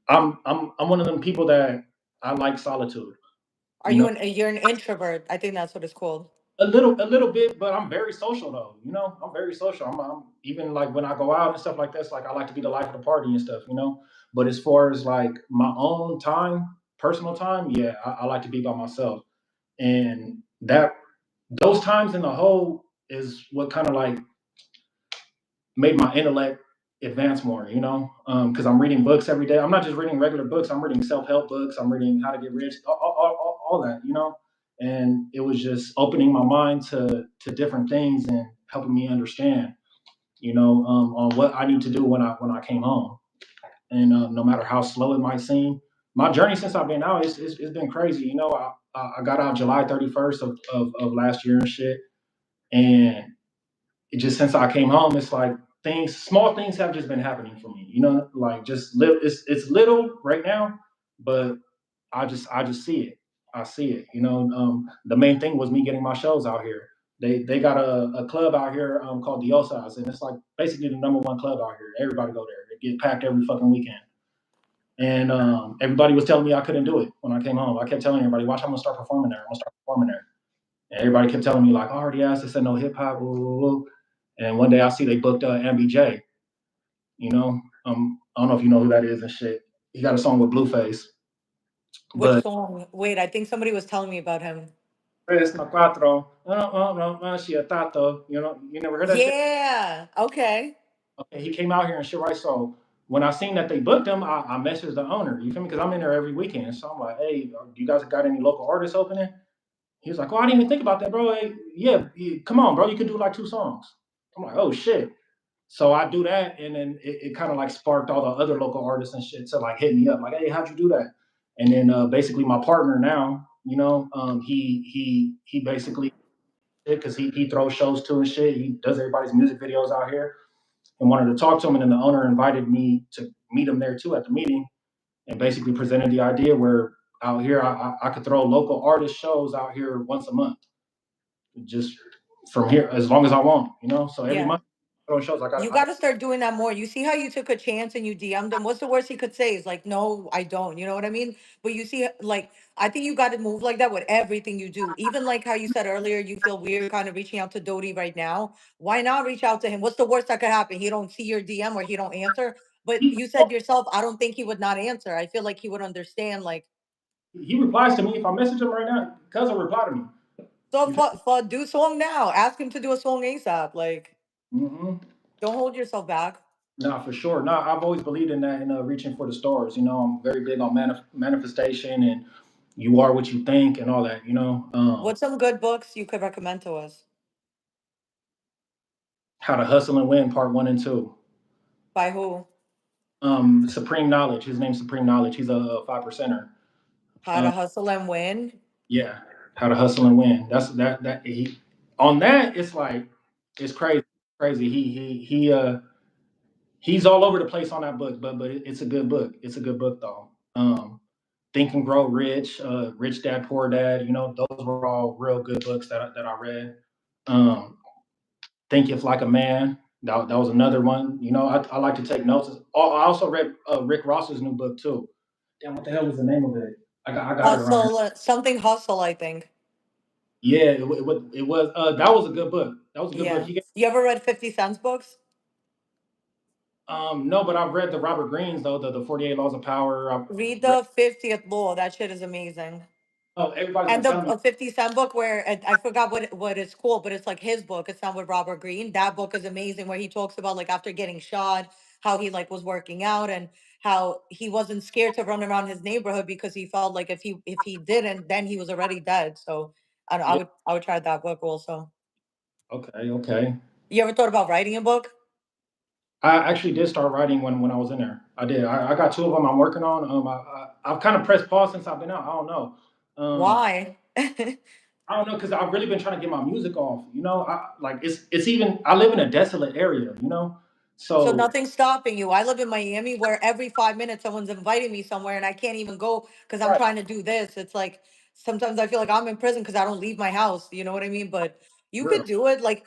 I'm one of them people that I like solitude. Are You you know, you're an introvert? I think that's what it's called. a little bit, but I'm very social though. You know, I'm very social. I'm even like when I go out and stuff like this. Like I like to be the life of the party and stuff. You know, but as far as like my own time, personal time, yeah, I like to be by myself, and that those times in the whole is what kind of like made my intellect advance more, you know, because I'm reading books every day. I'm not just reading regular books. I'm reading self-help books. I'm reading how to get rich, all that, you know. And it was just opening my mind to different things and helping me understand, you know, on what I need to do when I came home. And no matter how slow it might seem, my journey since I've been out, it's been crazy. You know, I got out July 31st of last year and shit, and it just since I came home, it's like things, small things have just been happening for me. You know, like just live. It's little right now, but I just see it. I see it. You know, the main thing was me getting my shows out here. They got a club out here called the Osas, and it's like basically the number one club out here. Everybody go there. It get packed every fucking weekend. And everybody was telling me I couldn't do it when I came home. I kept telling everybody, "Watch, I'm gonna start performing there. I'm gonna start performing there." And everybody kept telling me like, "I already asked. They said no hip hop." And one day I see they booked MBJ. You know, I don't know if you know who that is and shit. He got a song with Blueface, Which but song? Wait, I think somebody was telling me about him. Tres no cuatro, she a tato. You know, you never heard that shit. Yeah. Okay. Okay, he came out here and shit, right? So when I seen that they booked him, I messaged the owner. You feel me? Because I'm in there every weekend. So I'm like, "Hey, you guys got any local artists opening?" He was like, "Oh, I didn't even think about that, bro. Hey, yeah, come on, bro. You could do like two songs." I'm like, "Oh shit." So I do that, and then it kind of like sparked all the other local artists and shit to like hit me up, like, "Hey, how'd you do that?" And then basically my partner now, you know, he basically because he throws shows too and shit. He does everybody's music videos out here, and wanted to talk to him. And then the owner invited me to meet him there too at the meeting, and basically presented the idea where out here I could throw local artist shows out here once a month, just from here as long as I want, you know. So every Yeah. month throwing shows. You got to start doing that more. You see how you took a chance and you DM'd him. What's the worst he could say? Is like, no, I don't. You know what I mean? But you see, like, I think you got to move like that with everything you do. Even like how you said earlier, you feel weird kind of reaching out to Dodie right now. Why not reach out to him? What's the worst that could happen? He don't see your DM or he don't answer. But he, you said yourself, I don't think he would not answer. I feel like he would understand. Like, he replies to me if I message him right now. Cousin reply to me. so You feel for do song now. Ask him to do a song ASAP. Like, mm-hmm. don't hold yourself back. Nah, for sure. Nah, I've always believed in that and reaching for the stars. You know, I'm very big on manifestation and you are what you think and all that. You know, What's some good books you could recommend to us? how to hustle and win, part one and two. By who? Supreme Knowledge. His name's Supreme Knowledge. He's a 5%er. How to Hustle and Win. Yeah, how to hustle and win. That's that he on that. It's like it's crazy, crazy. He's all over the place on that book, but it's a good book. It's a good book though. Think and Grow Rich, Rich Dad Poor Dad. You know, those were all real good books that I read. Um, Think If Like a Man. That was another one. You know, I like to take notes. I also read Rick Ross's new book too. Damn, what the hell is the name of it? I got it around here. Hustle, something hustle, I think. Yeah, it was. That was a good book. That was a good book. Yeah. You ever read 50 Cent's books? No, but I've read the Robert Greens though, the 48 Laws of Power. I've Read read, the 50th Law. That shit is amazing. oh, everybody's been And the telling me. 50 Cent book where I forgot what it's called, but it's like his book. It's not with Robert Greene. That book is amazing where he talks about like after getting shot, how he like was working out and how he wasn't scared to run around his neighborhood because he felt like if he didn't, then he was already dead. So I Yeah, would try that book also. okay, okay. You ever thought about writing a book? I actually did start writing when I was in there. I did. I got two of them I'm working on. I've kind of pressed pause since I've been out. I don't know. Um, Why? I don't know because I've really been trying to get my music off. You know, like it's even. I live in a desolate area. You know, So so nothing's stopping you. I live in Miami where every 5 minutes someone's inviting me somewhere and I can't even go because I'm right, trying to do this. It's like sometimes I feel like I'm in prison because I don't leave my house. You know what I mean? But you real. could do it like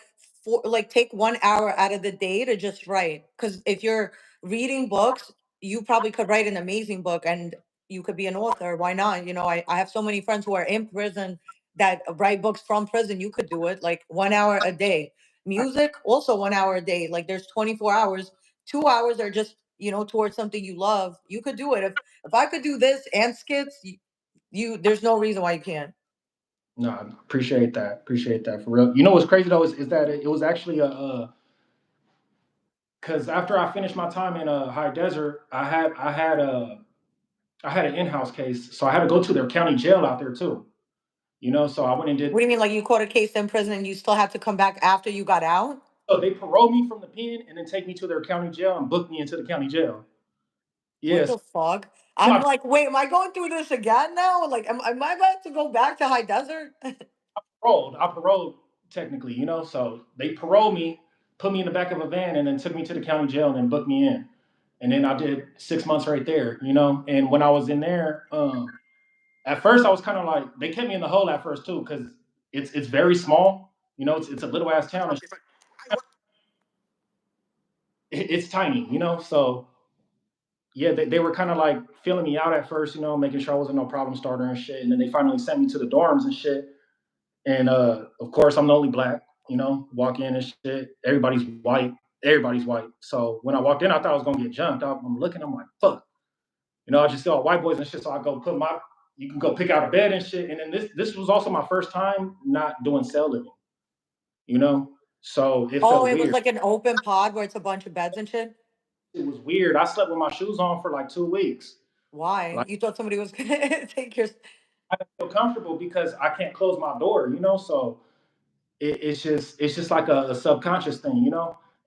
take 1 hour out of the day to just write. Because if you're reading books, you probably could write an amazing book and you could be an author. Why not? I have so many friends who are in prison that write books from prison, you could do it like 1 hour a day. Music, also 1 hour a day. Like there's 24 hours. 2 hours are just, towards something you love. You could do it. If I could do this and skits, there's no reason why you can't. No, I appreciate that. Appreciate that for real. You know what's crazy though is that it was actually a because after I finished my time in a high desert, I had an in-house case, so I had to go to their county jail out there too. So I went and What did. do you mean, like you caught a case in prison and you still had to come back after you got out? So they paroled me from the pen and then take me to their county jail and book me into the county jail. What Yes, the fuck? I'm my like, wait, am I going through this again now? Like, am I about to go back to high desert? paroled. I paroled technically. So they paroled me, put me in the back of a van, and then took me to the county jail and then booked me in. And then I did 6 months right there. And when I was in there, at first I was kind of like they kept me in the hole at first too because it's very small. It's a little ass town. And it's tiny. So yeah, they were kind of like feeling me out at first, making sure I wasn't no problem starter and shit. And then they finally sent me to the dorms and shit. And of course, I'm the only black, walk in and shit. Everybody's white. Everybody's white. So when I walked in, I thought I was going to get jumped. I'm looking, I'm like, fuck. I just saw white boys and shit. So I go you can go pick out a bed and shit. And then this was also my first time not doing cell living, you know? So it Oh, felt it was weird. like an open pod where it's a bunch of beds and shit. It was weird. I slept with my shoes on for like 2 weeks. Why? Like, You thought somebody was gonna take your? I didn't feel comfortable because I can't close my door, so it's just like a subconscious thing,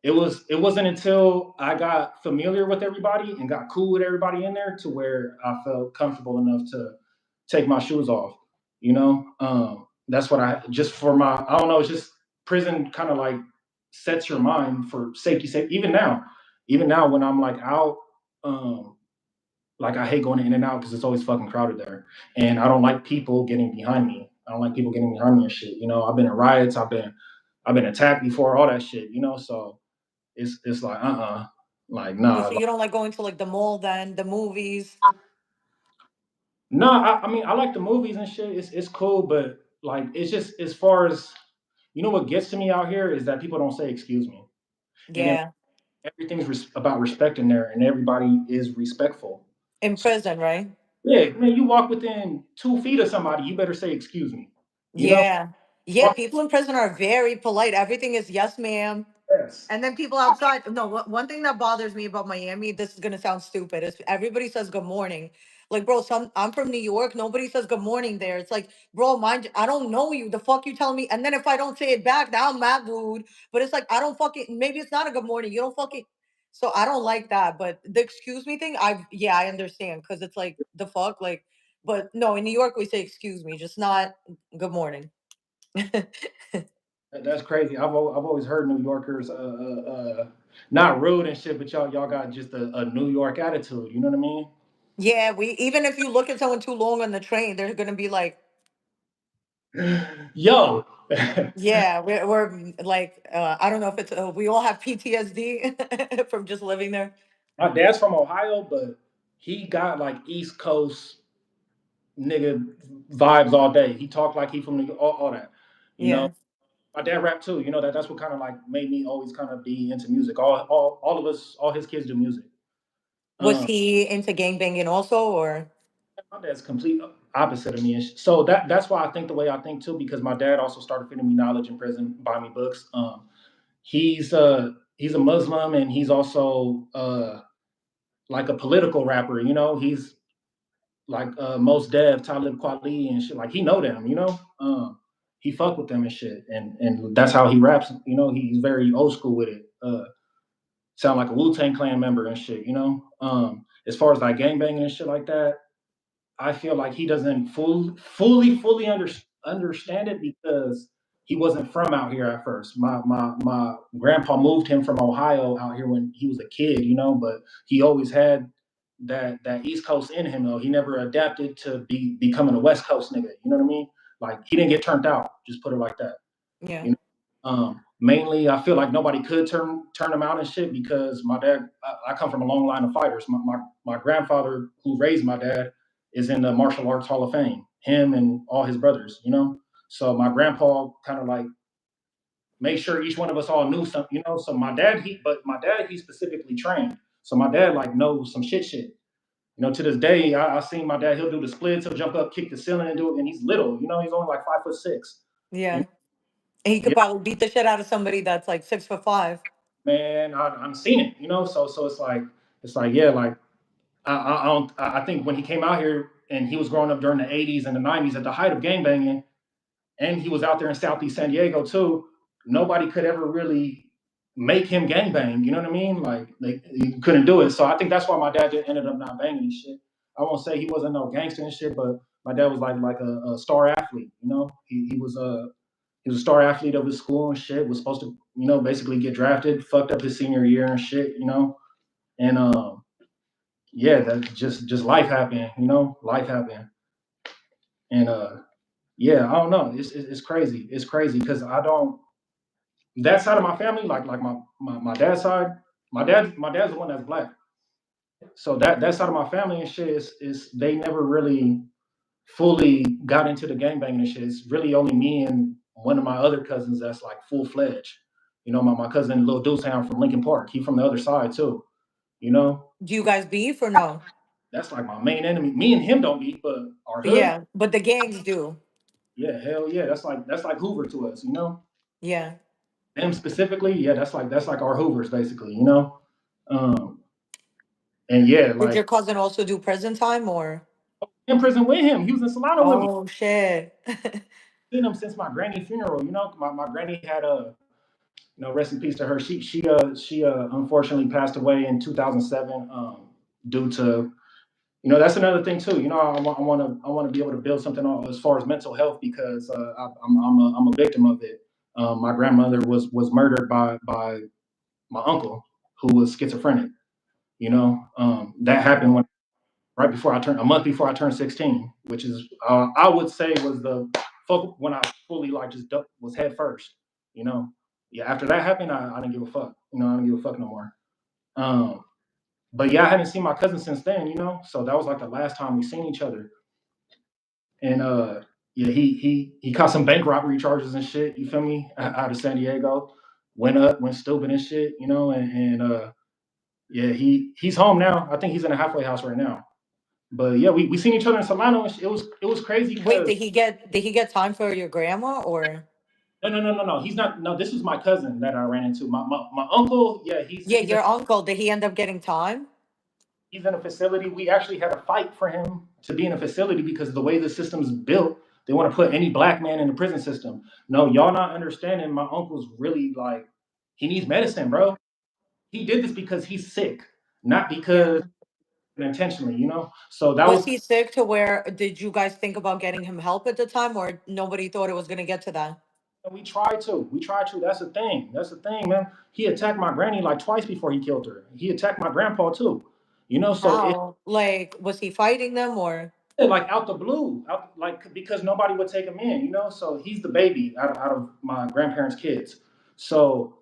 it wasn't until I got familiar with everybody and got cool with everybody in there to where I felt comfortable enough to take my shoes off. That's what I just for my I don't know. It's just prison kind of like sets your mind for safety. Safe even now when I'm like out. Like I hate going in and out because it's always fucking crowded there, and I don't like people getting behind me. I don't like people getting behind me and shit. I've been in riots. I've been attacked before. All that shit. So it's like like Oh, nah. so you don't like going to like the mall then, the movies? No, I mean I like the movies and shit. It's cool, but like it's just as far as what gets to me out here is that people don't say excuse me, and then Yeah, everything's about respect in there, and everybody is respectful. in So, prison, right? yeah, man, you walk within 2 feet of somebody, you better say excuse me. You know, Yeah, yeah. People in prison are very polite. Everything is yes, ma'am. yes. And then people outside. No, one thing that bothers me about Miami, this is gonna sound stupid, is everybody says good morning. Like, bro, I'm from New York. Nobody says good morning there. It's like, bro, mind, I don't know you. The fuck you telling me? And then if I don't say it back, now I'm mad rude. But it's like I don't fucking. Maybe it's not a good morning. You don't fucking. So I don't like that. But the excuse me thing, I understand because it's like the fuck, like. But no, in New York we say excuse me, just not good morning. That's crazy. I've always heard New Yorkers not rude and shit, but y'all got just a New York attitude. You know what I mean? Yeah, we even if you look at someone too long on the train, they're gonna be like, Yo, yeah, we're like, I don't know if it's we all have PTSD from just living there. my dad's from Ohio, but he got like East Coast nigga vibes all day. He talked like he from New York, all that. You know, Yeah, my dad rap too. That's what kind of like made me always kind of be into music. All of us, all his kids do music. was Um, he into gangbanging also, or? my dad's complete opposite of me, and so that's why I think the way I think too. Because my dad also started feeding me knowledge in prison, buying me books. He's a Muslim, and he's also like a political rapper. He's like Most Dev, Talib Kweli, and shit. Like he know them. He fuck with them and shit, and that's how he raps. He's very old school with it. Sound like a Wu Tang Clan member and shit. As far as like gangbanging and shit like that, I feel like he doesn't fully understand it because he wasn't from out here at first. My grandpa moved him from Ohio out here when he was a kid, but he always had that East Coast in him though. He never adapted to becoming a West Coast nigga. You know what I mean? Like he didn't get turned out. Just put it like that. Yeah. You know? Mainly, I feel like nobody could turn him out and shit because my dad. I come from a long line of fighters. My grandfather, who raised my dad, is in the martial arts Hall of Fame. Him and all his brothers. So my grandpa kind of like made sure each one of us all knew something, So my dad, he's specifically trained. So my dad like knows some shit. To this day, I seen my dad. He'll do the splits. He'll jump up, kick the ceiling, and do it. And he's little. He's only like 5'6". You Yeah. know? And he could Yeah, probably beat the shit out of somebody that's like 6'5". man, I've seen it. So it's like yeah, like I think when he came out here and he was growing up during the '80s and the '90s at the height of gangbanging, and he was out there in Southeast San Diego too. Nobody could ever really make him gangbang. You know what I mean? Like he couldn't do it. So I think that's why my dad just ended up not banging and shit. I won't say he wasn't no gangster and shit, but my dad was like a star athlete. He was a star athlete of his school and shit. Was supposed to basically get drafted. Fucked up his senior year and shit. And yeah, that just life happened. Life happened. And yeah, I don't know. It's crazy. It's crazy because I don't that side of my family, like my dad's side, my dad's the one that's black. So that side of my family and shit is they never really fully got into the gangbanging and shit. It's really only me and one of my other cousins that's like full fledged. My cousin Lil Deuce Hound from Lincoln Park. He from the other side too. You know, Do you guys beef or no? that's like my main enemy. Me and him don't beef, but our hood, Yeah, but the gangs do. yeah, hell yeah. That's like Hoover to us. Yeah. Them specifically, yeah, that's like our Hoovers basically. Um, and yeah, Did like your cousin also do prison time or? in prison with him. He was in Solano with me. Oh shit. Seen him since my granny funeral. My granny had rest in peace to her. She unfortunately passed away in 2007 due to that's another thing too. I want to be able to build something on as far as mental health because I'm a victim of it. My grandmother was murdered by my uncle who was schizophrenic. That happened right before I turned a month before I turned 16, which is I would say was the when I fully like just was head first. You know, yeah. After that happened, I didn't give a fuck. I didn't give a fuck no more. Um, but yeah, I hadn't seen my cousin since then. So that was like the last time we seen each other. And yeah, he caught some bank robbery charges and shit. You feel me? Out of San Diego, went stupid and shit. And yeah, he's home now. I think he's in a halfway house right now. But yeah, we seen each other in Solano. And it was crazy Wait, because did he get time for your grandma or? no. He's not. No, this was my cousin that I ran into. My uncle. Yeah, Yeah, he's in your uncle, did he end up getting time? he's in a facility. We actually had a fight for him to be in a facility because the way the system's built, they want to put any black man in the prison system. No, y'all not understanding. My uncle's really like he needs medicine, bro. He did this because he's sick, not because Yeah. intentionally. So that Was was he sick to where did you guys think about getting him help at the time or nobody thought it was going to get to that? we tried to. We tried to. That's the thing. That's the thing, man. He attacked my granny like twice before he killed her. He attacked my grandpa too. So it How? Like, was he fighting them or? like out the blue, like because nobody would take him in. So he's the baby out of my grandparents' kids. So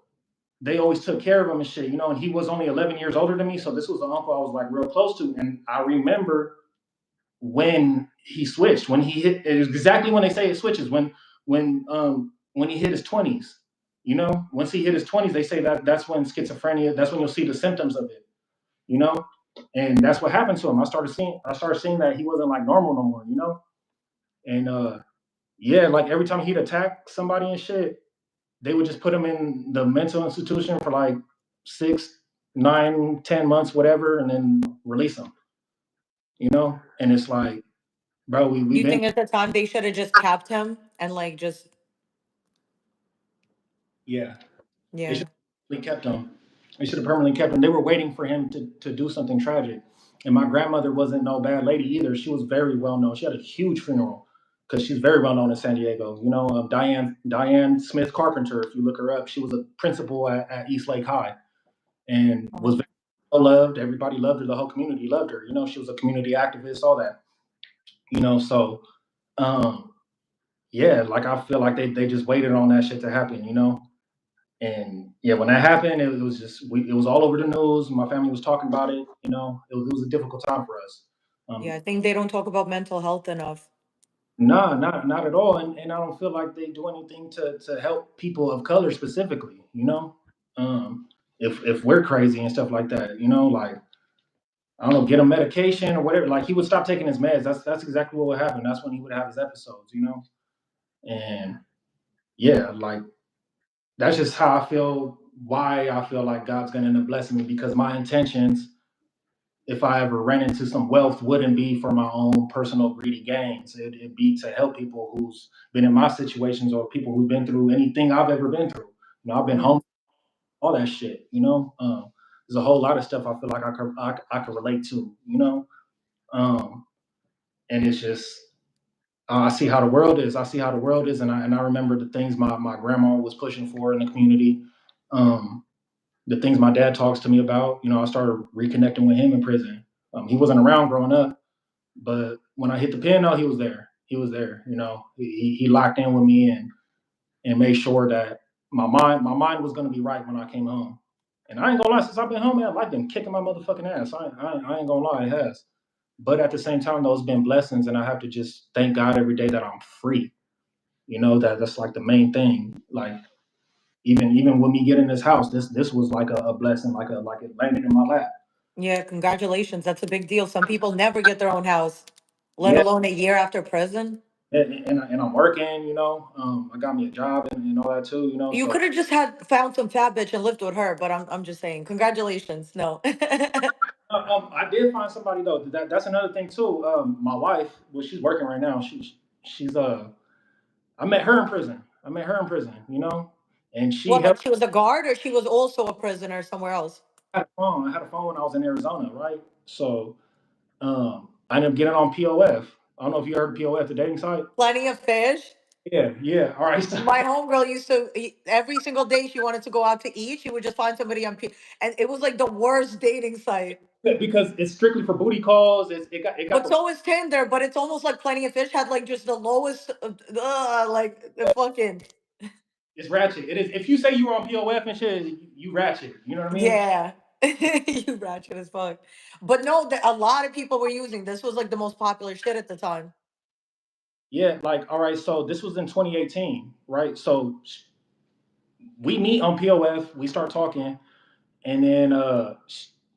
they always took care of him and shit. And he was only 11 years older than me. So this was an uncle I was like real close to. And I remember when he switched, when he hit it is exactly when they say it switches, when he hit his 20s. Once he hit his 20s, they say that's when schizophrenia, that's when you'll see the symptoms of it, you know? And that's what happened to him. I started seeing that he wasn't like normal no more. And yeah, like every time he'd attack somebody and shit, they would just put him in the mental institution for like 6, 9, 10 months, whatever, and then release him. And it's like, bro, we've You been. think at the time they should have just kept him and like just Yeah, they should yeah. have kept him. They should have permanently kept him. They were waiting for him to do something tragic. And my grandmother wasn't no bad lady either. She was very well known. She had a huge funeral because she's very well known in San Diego. Diane Smith Carpenter. If you look her up, she was a principal at East Lake High and was very well loved. Everybody loved her. The whole community loved her. She was a community activist. All that. So um, yeah, like I feel like they just waited on that shit to happen. And yeah, when that happened, it was just it was all over the news. My family was talking about it. It was a difficult time for us. Yeah, Um, I think they don't talk about mental health enough. Nah, not at all. And I don't feel like they do anything to help people of color specifically, you know? If we're crazy and stuff like that, you know, like I don't know, get him medication or whatever. Like he would stop taking his meds. That's exactly what would happen. That's when he would have his episodes, you know? And yeah, like that's just how I feel, why I feel like God's gonna end up blessing me, because my intentions, if I ever ran into some wealth, wouldn't be for my own personal greedy gains. It'd be to help people who's been in my situations, or people who've been through anything I've ever been through. You know, I've been Mm. home, all that shit. You know, there's a whole lot of stuff I feel like I could relate to. You know, um, and it's just I see how the world is. I see how the world is, and I remember the things my grandma was pushing for in the community. Um, the things my dad talks to me about. You know, I started reconnecting with him in prison. He wasn't around growing up, but when I hit the pen, no, he was there. He was there. You know, he locked in with me and made sure that my mind was gonna be right when I came home. And I ain't gonna lie, since I've been home, man, life been kicking my motherfucking ass. I ain't gonna lie, it has. But at the same time, those been blessings, and I have to just thank God every day that I'm free. You know, that's like the main thing. Like even with me getting this house, this was like a blessing, like it landed in my lap. Yeah, congratulations. That's a big deal. Some people never get their own house, let Yeah, alone a year after prison. and I'm working. You know, I got me a job and all that too. You know, You so could have just had found some fat bitch and lived with her, but I'm just saying, congratulations. No. I did find somebody though. That's another thing too. My wife, well, she's working right now. She's I met her in prison. I met her in prison. You know, and she What, helped. like she was a guard or she was also a prisoner somewhere else? I had a phone. I had a phone when I was in Arizona, right? So I ended up getting on POF. I don't know if you heard of POF, the dating site. Plenty of fish. Yeah, yeah. All right. So, My homegirl used to every single day she wanted to go out to eat, she would just find somebody on and it was like the worst dating site. because it's strictly for booty calls. It got But the so is Tinder, but it's almost like Plenty of Fish had like just the lowest, like the fucking it's ratchet. It is. If you say you were on POF and shit, you ratchet. You know what I mean? yeah. You ratchet as fuck. But no, a lot of people were using this. Was like the most popular shit at the time. Yeah. Like, all right. So this was in 2018, right? So we meet on POF. We start talking, and then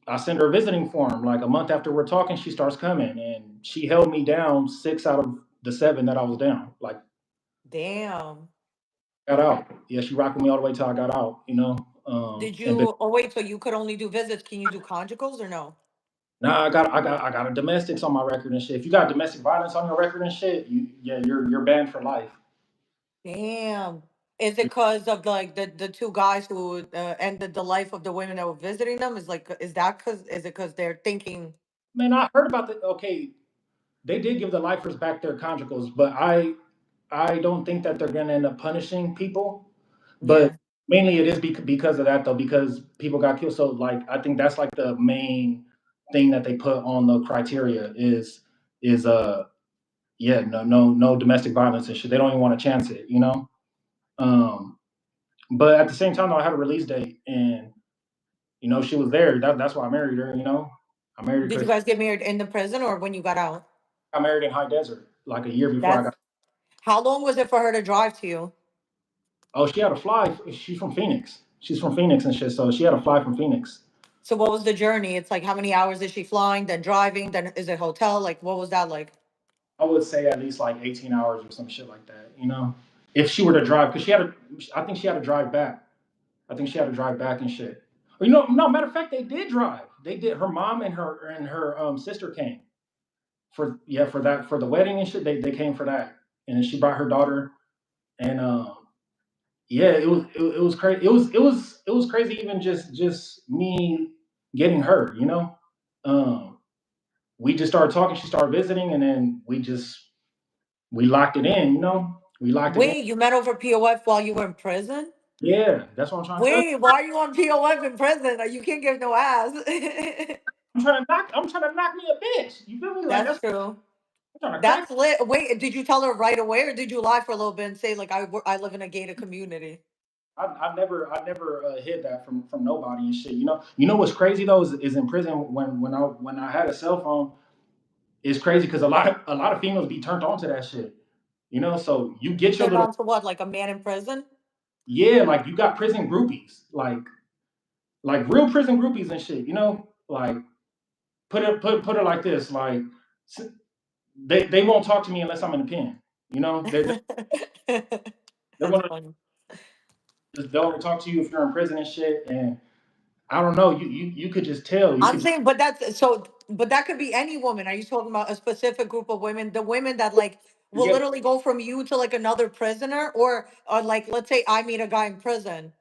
I send her a visiting form. Like a month after we're talking, she starts coming, and she held me down 6 out of the 7 that I was down. Like Damn. got out. Yeah, she rocked with me all the way till I got out. You know. Did And been, you? Oh wait, so you could only do visits? Can you do conjugals or no? nah, I got a domestics on my record and shit. If you got domestic violence on your record and shit, you're banned for life. Damn. Is it because of like the two guys who ended the life of the women that were visiting them? Is like is that because is it because they're thinking? Man, I heard about the okay. They did give the lifers back their conjugals, but I don't think that they're gonna end up punishing people. But Yeah. mainly it is because of that though, because people got killed. So like I think that's like the main thing that they put on the criteria is yeah, no domestic violence and shit. They don't even want to chance it, you know. Um, but at the same time, though, I had a release date, and you know she was there. That's why I married her. You know, I married her Did you because guys get married in the prison or when you got out? I married in High Desert like a year before I That's got. how long was it for her to drive to you? Oh, she had a fly. She's from Phoenix. She's from Phoenix and shit. So she had a fly from Phoenix. So what was the journey? It's like how many hours is she flying, then driving, then is it hotel? Like what was that like? I would say at least like 18 hours or some shit like that. You know, if she were to drive, because I think she had to drive back. I think she had to drive back and shit. Or, you know, no matter of fact, they did drive. They did. Her mom and her sister came for for the wedding and shit. They came for that, and then she brought her daughter, and yeah, it was crazy. It was crazy even just me getting her. You know, um, we just started talking. She started visiting, and then we locked it in. You know, we locked it in. Wait, you met over POF while you were in prison? Yeah, that's what I'm trying to tell you. Wait, why are you on POF in prison? Like, you can't give no ass. I'm trying to knock me a bitch. You feel me? Like That's that's true. I'm trying to crack. That's lit. Wait, did you tell her right away, or did you lie for a little bit and say like I live in a gated community? I never hid that from nobody and shit. You know what's crazy though is in prison when I had a cell phone. It's crazy because a lot of females be turned on to that shit. You know, so you get your Turned little on to what, like a man in prison? yeah, like you got prison groupies, like real prison groupies and shit. You know, like put it like this, like they won't talk to me unless I'm in the pen. You know, they're That's gonna funny. they'll only talk to you if you're in prison and shit. And I don't know, you could just tell. You I'm could just saying, but that's so, but that could be any woman. Are you talking about a specific group of women? The women that like will yeah. literally go from you to like another prisoner, or like let's say I meet a guy in prison.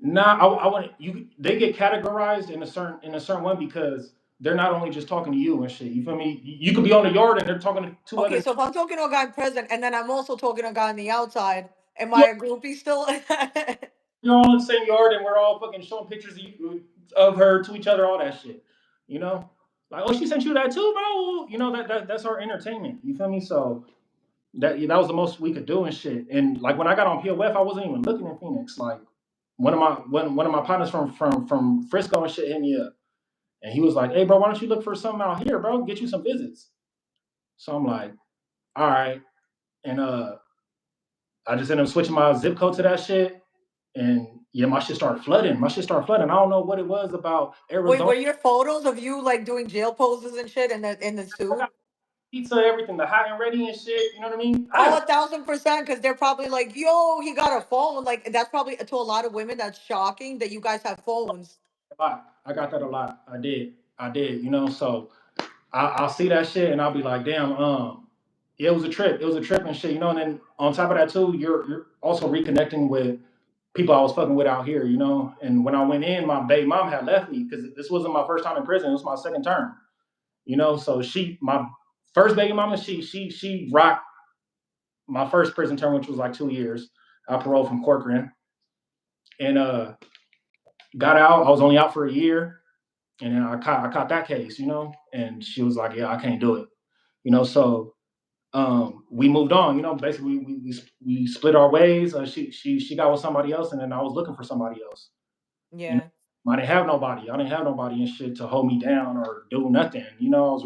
Nah, I want you. They get categorized in a certain way because they're not only just talking to you and shit. You feel me? You could be on the yard and they're talking to two Okay, other. so if I'm talking to a guy in prison and then I'm also talking to a guy on the outside, am I a groupie still? You're all in the same yard and we're all fucking showing pictures of her to each other, all that shit. You know, like oh she sent you that too, bro. You know that's our entertainment. You feel me? So that was the most we could do and shit. And like when I got on POF, I wasn't even looking in Phoenix. Like one of my partners from Frisco and shit hit me up, and he was like, "Hey, bro, why don't you look for something out here, bro? Get you some visits." So I'm like, "All right," and I just ended up switching my zip code to that shit, and yeah, my shit started flooding. My shit started flooding. I don't know what it was about Wait, Arizona. were your photos of you like doing jail poses and shit in the I suit? got pizza, everything, the hot and ready and shit. You know what I mean? I Oh, had 1,000%, because they're probably like, yo, he got a phone. Like that's probably to a lot of women that's shocking that you guys have phones. a lot. I got that a lot. I did. I did. You know, so I'll see that shit and I'll be like, damn, yeah, it was a trip. It was a trip and shit, you know. And then on top of that too, you're also reconnecting with people I was fucking with out here, you know. And when I went in, my baby mom had left me because this wasn't my first time in prison. It was my second term, you know. So my first baby mama, she rocked my first prison term, which was like 2 years. I paroled from Corcoran and got out. I was only out for a year, and then I caught that case, you know. And she was like, "Yeah, I can't do it," you know. So we moved on. You know, basically we split our ways. She got with somebody else, and then I was looking for somebody else. You know, Yeah. I didn't have nobody. I didn't have nobody and shit to hold me down or do nothing. You know,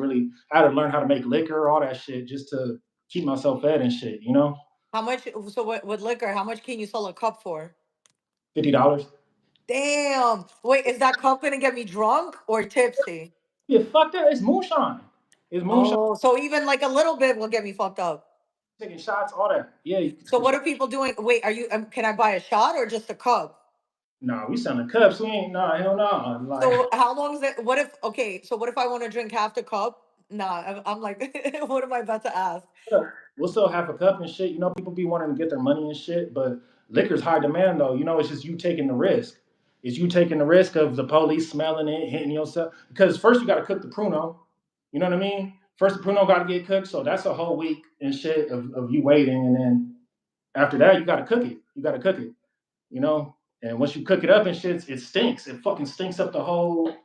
I had to learn how to make liquor, all that shit, just to keep myself fed and shit. You know, How much? So what with liquor? How much can you sell a cup for? $50. Damn. Wait, is that cup gonna get me drunk or tipsy? Yeah, fuck that. It's moonshine. It's moonshine. Oh, so even like a little bit will get me fucked up. Taking shots, all that. Yeah, you can So take a what shot. are people doing? Wait, are you? Can I buy a shot or just a cup? Nah, we selling cups. We ain't nah, hell no. Nah. Like So how long is it? What if? Okay, so what if I want to drink half the cup? Nah, I'm like, what am I about to ask? we'll still have a cup and shit. You know, people be wanting to get their money and shit, but liquor's high demand though. You know, it's just you taking the risk. It's you taking the risk of the police smelling it, hitting yourself. Because first you got to cook the pruno. You know what I mean? First the pruno got to get cooked, so that's a whole week and shit of you waiting, and then after that you got to cook it. You got to cook it. You know, and once you cook it up and shit, it stinks. It fucking stinks up the whole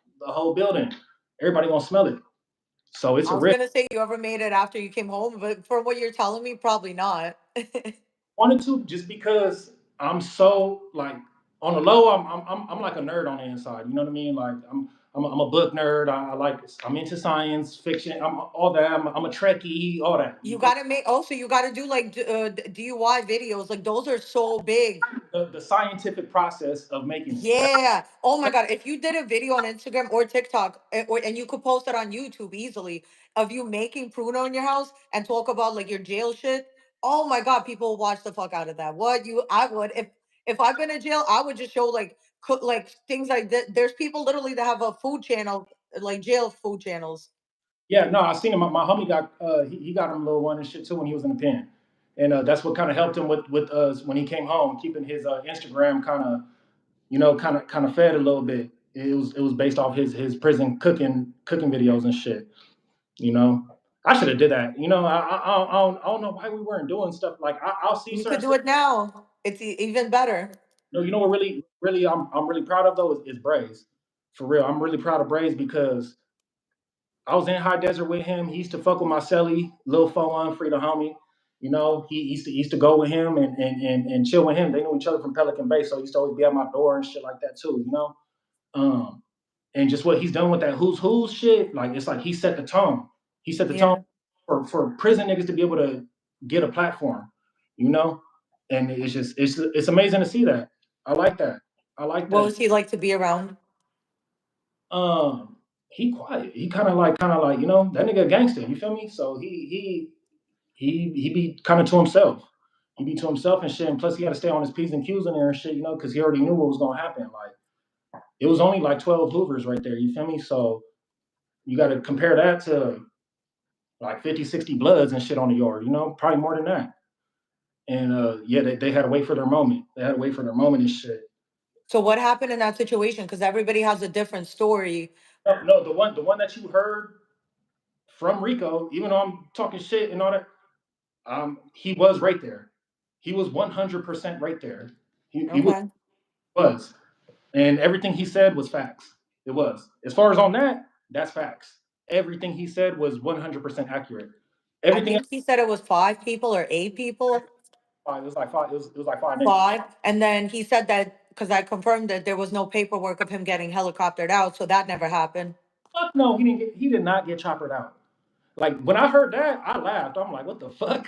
building. Everybody gonna smell it. So it's I a was risk. gonna say you ever made it after you came home, but for what you're telling me, probably not. Wanted to just because I'm so like on the low. I'm like a nerd on the inside. You know what I mean? Like I'm a book nerd. I'm into science fiction. I'm all that. I'm a Trekkie. All that. You You feel gotta make. Oh, so you gotta do like DUI videos. Like those are so big. me? The scientific process of making it. Yeah. Oh my God. If you did a video on Instagram or TikTok, and you could post it on YouTube easily of you making pruno in your house and talk about like your jail shit. Oh my God, people will watch the fuck out of that. What you? I would if I've been in jail, I would just show like cook like things like that. There's people literally that have a food channel, like jail food channels. Yeah, no, I seen him. My homie got he got him a little one and shit too when he was in the pen, and that's what kind of helped him with when he came home, keeping his Instagram kind of kind of fed a little bit. It was based off his prison cooking videos and shit. You know, I should have did that. You know, I don't know why we weren't doing stuff like I'll see You certain could do stuff. it now. It's even better. No, you know what really I'm really proud of though is Braze. For real, I'm really proud of Braze because I was in High Desert with him. He used to fuck with my celly, Lil Fo Free the homie. You know, he used to go with him and chill with him. They knew each other from Pelican Bay, so he used to always be at my door and shit like that too. You know, um, and just what he's done with that who's shit, like it's like he set the tone. He set the tone Yeah. for prison niggas to be able to get a platform, you know, and it's amazing to see that. I like that. I like What that. was he like to be around? Um, he quiet. He kind of like that nigga a gangster. You feel me? So he be kind of to himself. He be to himself and shit. And plus, he had to stay on his p's and q's in there and shit, because he already knew what was gonna happen. Like it was only like 12 Hoovers right there. You feel me? So you got to compare that to like 50, 60 Bloods and shit on the yard. Probably more than that. And yeah, they had to wait for their moment. They had to wait for their moment and shit. So what happened in that situation? Because everybody has a different story. No, the one that you heard from Rico, even though I'm talking shit and all that, he was right there. He was 100% right there. He Okay. was, and everything he said was facts. It was. As far as on that, that's facts. Everything he said was 100% accurate. I Everything else, think he said it was 5 people or 8 people. it was like five. It was like five niggas. Five. And then he said that because I confirmed that there was no paperwork of him getting helicoptered out, so that never happened. Fuck no, he didn't get. He did not get choppered out. Like when I heard that, I laughed. I'm like, what the fuck?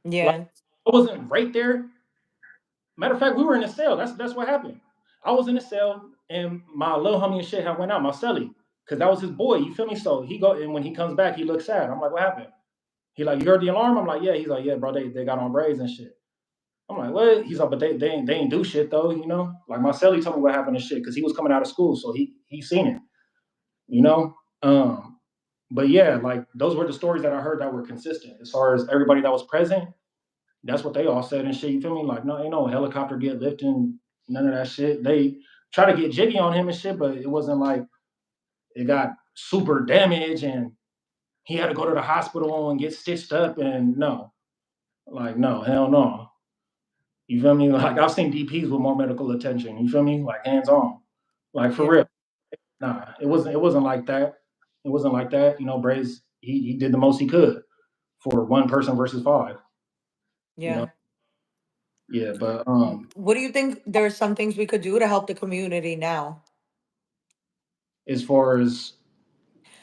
Like Yeah. I wasn't right there. Matter of fact, we were in a cell. That's what happened. I was in a cell, and my little homie and shit had went out, my celly, because that was his boy. You feel me? So he go, and when he comes back, he looks sad. I'm like, what happened? He like, you heard the alarm? I'm like, yeah. He's like, yeah, bro. They got on braids and shit. I'm like, what? He's like, but they ain't do shit though. Like my celly told me what happened and shit because he was coming out of school, so he seen it. You know. But yeah, like those were the stories that I heard that were consistent as far as everybody that was present. That's what they all said and shit. You feel me? Like, no, ain't no helicopter get lifting, none of that shit. They try to get jiggy on him and shit, but it wasn't like it got super damaged and he had to go to the hospital and get stitched up. And no, like, no, hell no. You feel me? Like, I've seen DPs with more medical attention. You feel me? Like, hands on. Like, for Yeah. real. Nah, it wasn't like that. It wasn't like that. Braze, he did the most he could for one person versus five. You know, Yeah. yeah, but What do you think there's some things we could do to help the community now? as far as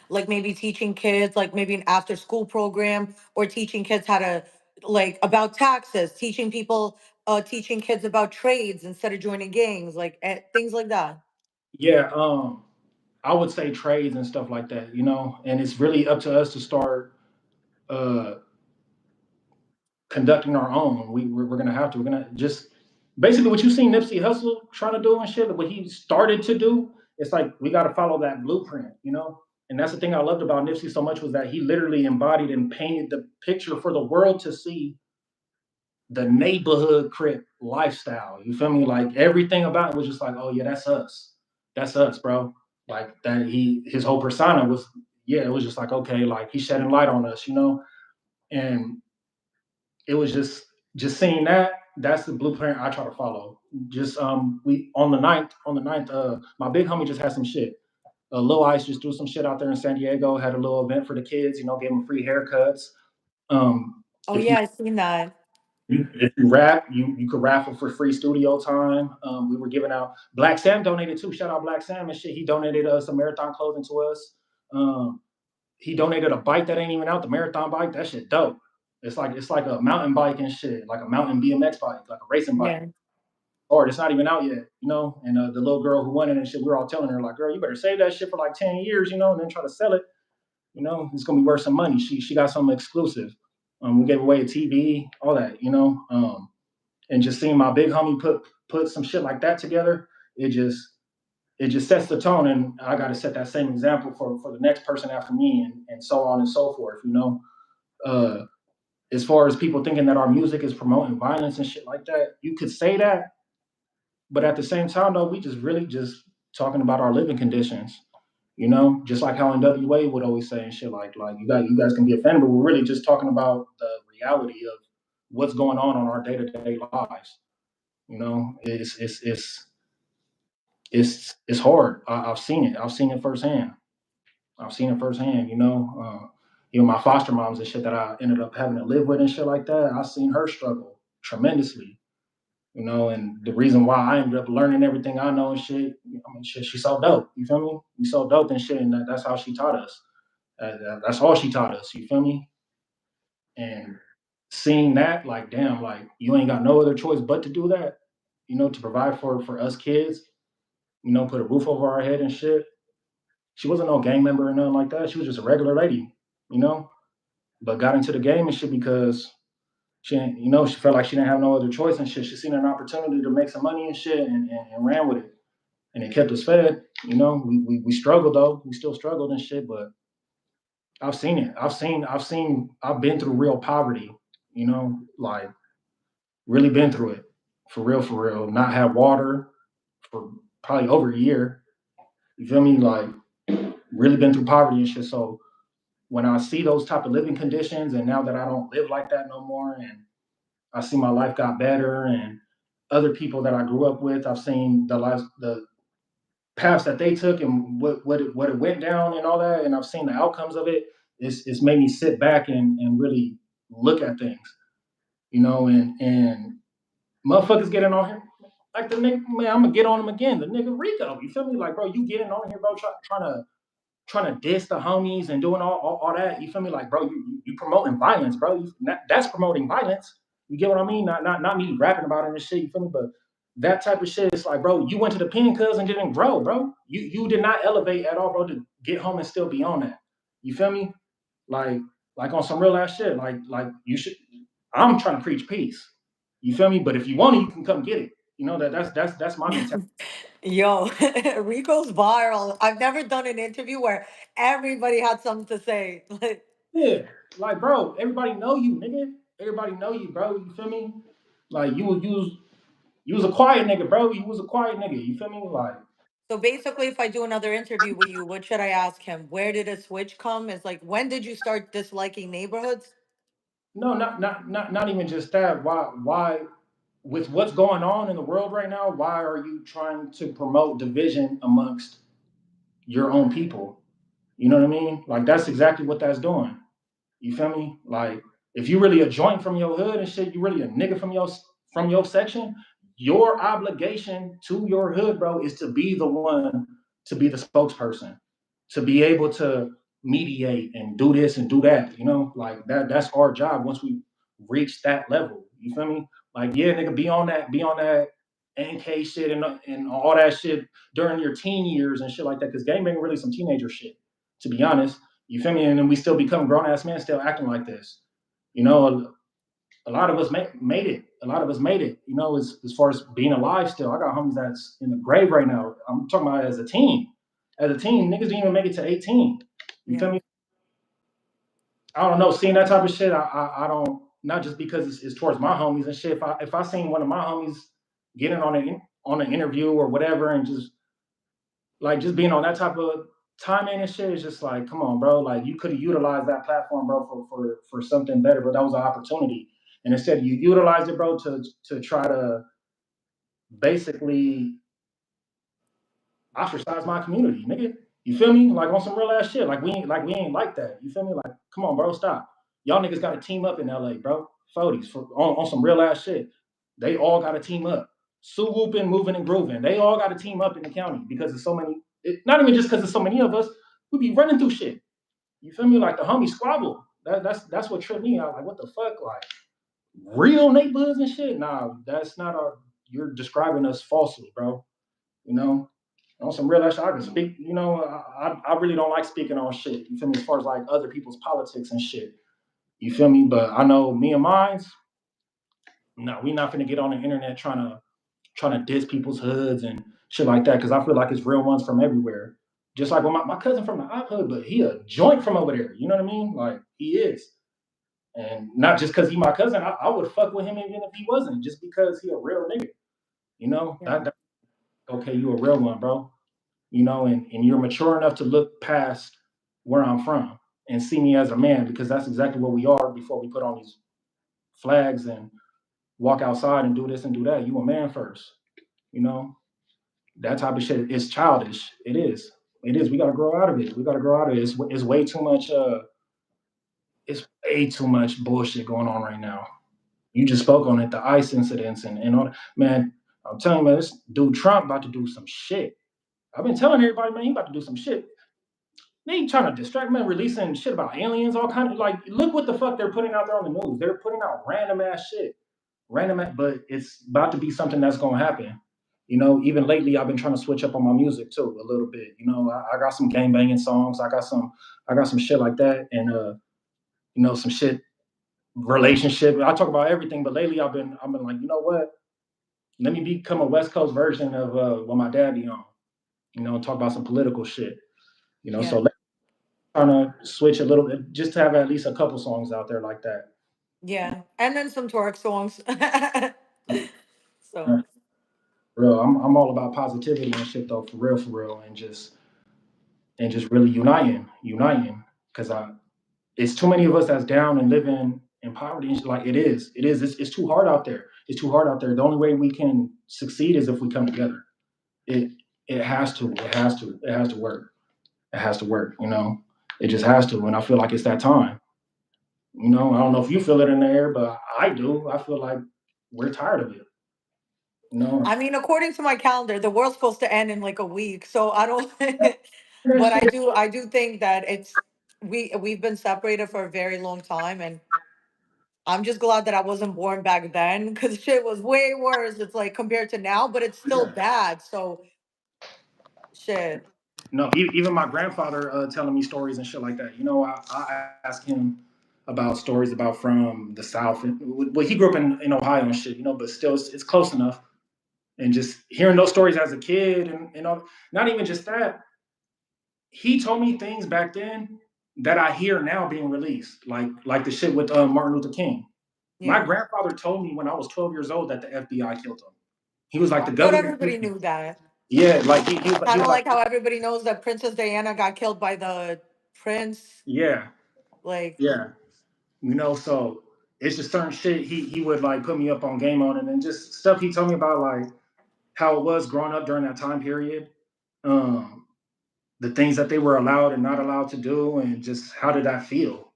Like maybe teaching kids, like maybe an after school program, or teaching kids how to, like, about taxes, teaching kids about trades instead of joining gangs, like things like that. yeah, I would say trades and stuff like that, and it's really up to us to start uh, conducting our own. We're gonna have to. We're gonna just basically what you seen Nipsey Hussle trying to do and shit. What he started to do. It's like we got to follow that blueprint. And that's the thing I loved about Nipsey so much was that he literally embodied and painted the picture for the world to see the neighborhood crip lifestyle. You feel me? Like everything about it was just like, oh yeah, that's us. That's us, bro. Like that his whole persona was, yeah, it was just like, okay, like he's shedding light on us. And it was just seeing that's the blueprint I try to follow. Just we on the ninth, my big homie just had some shit. Lil Ice just threw some shit out there in San Diego, had a little event for the kids, gave them free haircuts. Oh If you yeah, I seen that. if you rap, you could raffle for free studio time. We were giving out. Black Sam donated too. Shout out Black Sam and shit. He donated some marathon clothing to us. Um, he donated a bike that ain't even out. The marathon bike. That shit dope. It's like a mountain bike and shit, like a mountain BMX bike, like a racing bike. Yeah. Or it's not even out yet. And the little girl who won it and shit, we were all telling her like, girl, you better save that shit for like 10 years, and then try to sell it. It's gonna be worth some money. She got something exclusive. We gave away a TV, all that. And just seeing my big homie put some shit like that together, it just sets the tone, and I got to set that same example for the next person after me, and so on and so forth. Uh, as far as people thinking that our music is promoting violence and shit like that, you could say that, but at the same time, though, we just really just talking about our living conditions. Just like how NWA would always say and shit like you guys can be offended, but we're really just talking about the reality of what's going on our day-to-day lives. It's hard. I've seen it. I've seen it firsthand. I've seen it firsthand. My foster moms and shit that I ended up having to live with and shit like that. I've seen her struggle tremendously. And the reason why I ended up learning everything I know and shit. I mean, shit, she's so dope. You feel me? You so dope and shit, and that's how she taught us. That's all she taught us. You feel me? And seeing that, like, damn, like you ain't got no other choice but to do that, to provide for us kids, put a roof over our head and shit. She wasn't no gang member or nothing like that. She was just a regular lady, you know, but got into the game and shit because she felt like she didn't have no other choice and shit. She seen an opportunity to make some money and shit and ran with it. And it kept us fed. We struggled though. We still struggled and shit, but I've seen it. I've been through real poverty, like really been through it. For real. Not had water for probably over a year. You feel me? Like really been through poverty and shit. So when I see those type of living conditions and now that I don't live like that no more and I see my life got better and other people that I grew up with, I've seen the paths that they took and what it went down and all that, and I've seen the outcomes of it. It's made me sit back and really look at things, and motherfuckers getting on here. Like the nigga, man, I'm gonna get on him again. The nigga Rico, you feel me? Like, bro, you getting on here, bro, trying to diss the homies and doing all that. You feel me? Like, bro, you promoting violence, bro. That's promoting violence. You get what I mean? Not me rapping about it and shit. You feel me? But that type of shit, it's like, bro, you went to the pen, cuz, and didn't grow, bro. You did not elevate at all, bro, to get home and still be on that. You feel me? Like like on some real ass shit. Like you should. I'm trying to preach peace. You feel me? But if you want it, you can come get it. That's my mentality. Yo, Rico's viral. I've never done an interview where everybody had something to say. Like, Yeah, like, bro, everybody know you, nigga. Everybody know you, bro. You feel me? Like you was a quiet nigga, bro. You was a quiet nigga. You feel me? Like, so basically, if I do another interview with you, what should I ask him? Where did a switch come? It's like, when did you start disliking neighborhoods? no, not even just that. Why with what's going on in the world right now? Why are you trying to promote division amongst your own people? You know what I mean? Like that's exactly what that's doing. You feel me? Like if you really a joint from your hood and shit, you really a nigga from your section. Your obligation to your hood, bro, is to be the one to be the spokesperson, to be able to mediate and do this and do that. Like that's our job once we reach that level. You feel me? Like yeah, nigga, be on that NK shit and all that shit during your teen years and shit like that. Cause gangbanging really some teenager shit, to be honest. You feel me? And then we still become grown ass men still acting like this. You know, a lot of us made it. A lot of us made it. As far as being alive still. I got homies that's in the grave right now. I'm talking about as a teen. As a teen, niggas didn't even make it to 18. You Yeah. feel me? I don't know. Seeing that type of shit, I don't. Not just because it's towards my homies and shit. If I seen one of my homies getting on an interview or whatever and just being on that type of timing and shit is just like, come on, bro. Like you could have utilized that platform, bro, for something better, but that was an opportunity. And instead you utilized it, bro, to try to basically ostracize my community, nigga. You feel me? Like on some real ass shit. Like we ain't like that. You feel me? Like, come on, bro, stop. Y'all niggas gotta team up in LA, bro. 40's on some real ass shit. They all gotta team up. Sue whooping, moving and grooving. They all gotta team up in the county because there's so many. Not even just because there's so many of us. We be running through shit. You feel me? Like the homie squabble. That's what tripped me out. Like what the fuck? Like real neighborhoods and shit. Nah, that's not our. You're describing us falsely, bro. You know, on some real shit, I can speak. I really don't like speaking on shit. You feel me? As far as like other people's politics and shit. You feel me? But I know me and mine's. No, we not finna get on the internet trying to diss people's hoods and shit like that because I feel like it's real ones from everywhere. Just like my cousin from the op hood, but he a joint from over there. You know what I mean? Like he is. And not just because he my cousin, I would fuck with him even if he wasn't, just because he a real nigga. Yeah. Okay, you a real one, bro. And you're mature enough to look past where I'm from and see me as a man because that's exactly what we are before we put on these flags and walk outside and do this and do that. You a man first, you know. That type of shit is childish. It is. It is. We gotta grow out of it. We gotta grow out of it. It's way too much. It's way too much bullshit going on right now. You just spoke on it, the ICE incidents and all that. Man, I'm telling you, man, this dude Trump about to do some shit. I've been telling everybody, man, he about to do some shit. they trying to distract me, releasing shit about aliens, all kind of like. Look what the fuck they're putting out there on the news. They're putting out random ass shit, but it's about to be something that's gonna happen. Even lately I've been trying to switch up on my music too a little bit. I got some gang banging songs. I got some shit like that, and some shit relationship. I talk about everything, but lately I've been like, you know what? Let me become a West Coast version of what my dad be on. Talk about some political shit. Yeah. So trying to switch a little bit just to have at least a couple songs out there like that. Yeah. And then some twerk songs. So Yeah, real. I'm all about positivity and shit though, for real, and just really uniting, because it's too many of us that's down and living in poverty and shit. Like it's too hard out there. It's too hard out there. The only way we can succeed is if we come together. It it has to. It has to work. It has to work. It just has to. And I feel like it's that time. I don't know if you feel it in the air, but I do. I feel like we're tired of it. You know, I mean, according to my calendar, the world's supposed to end in like a week. So I don't that but shit. I do think that we've been separated for a very long time, and I'm just glad that I wasn't born back then because shit was way worse. It's like compared to now, but it's still Yeah. bad. So shit. No, even my grandfather telling me stories and shit like that. I ask him about stories about from the South. And, well, he grew up in Ohio and shit, but still, it's close enough. And just hearing those stories as a kid, and all, not even just that, he told me things back then that I hear now being released, like the shit with Martin Luther King. My Yeah. grandfather told me when I was 12 years old that the FBI killed him. He was like, I the thought government. everybody knew that. Yeah, like he Kind was of like, like how everybody knows that Princess Diana got killed by the prince. yeah, Like, yeah. So it's just certain shit he would like put me up on game on, and then just stuff he told me about like how it was growing up during that time period, um, the things that they were allowed and not allowed to do, and just how did that feel?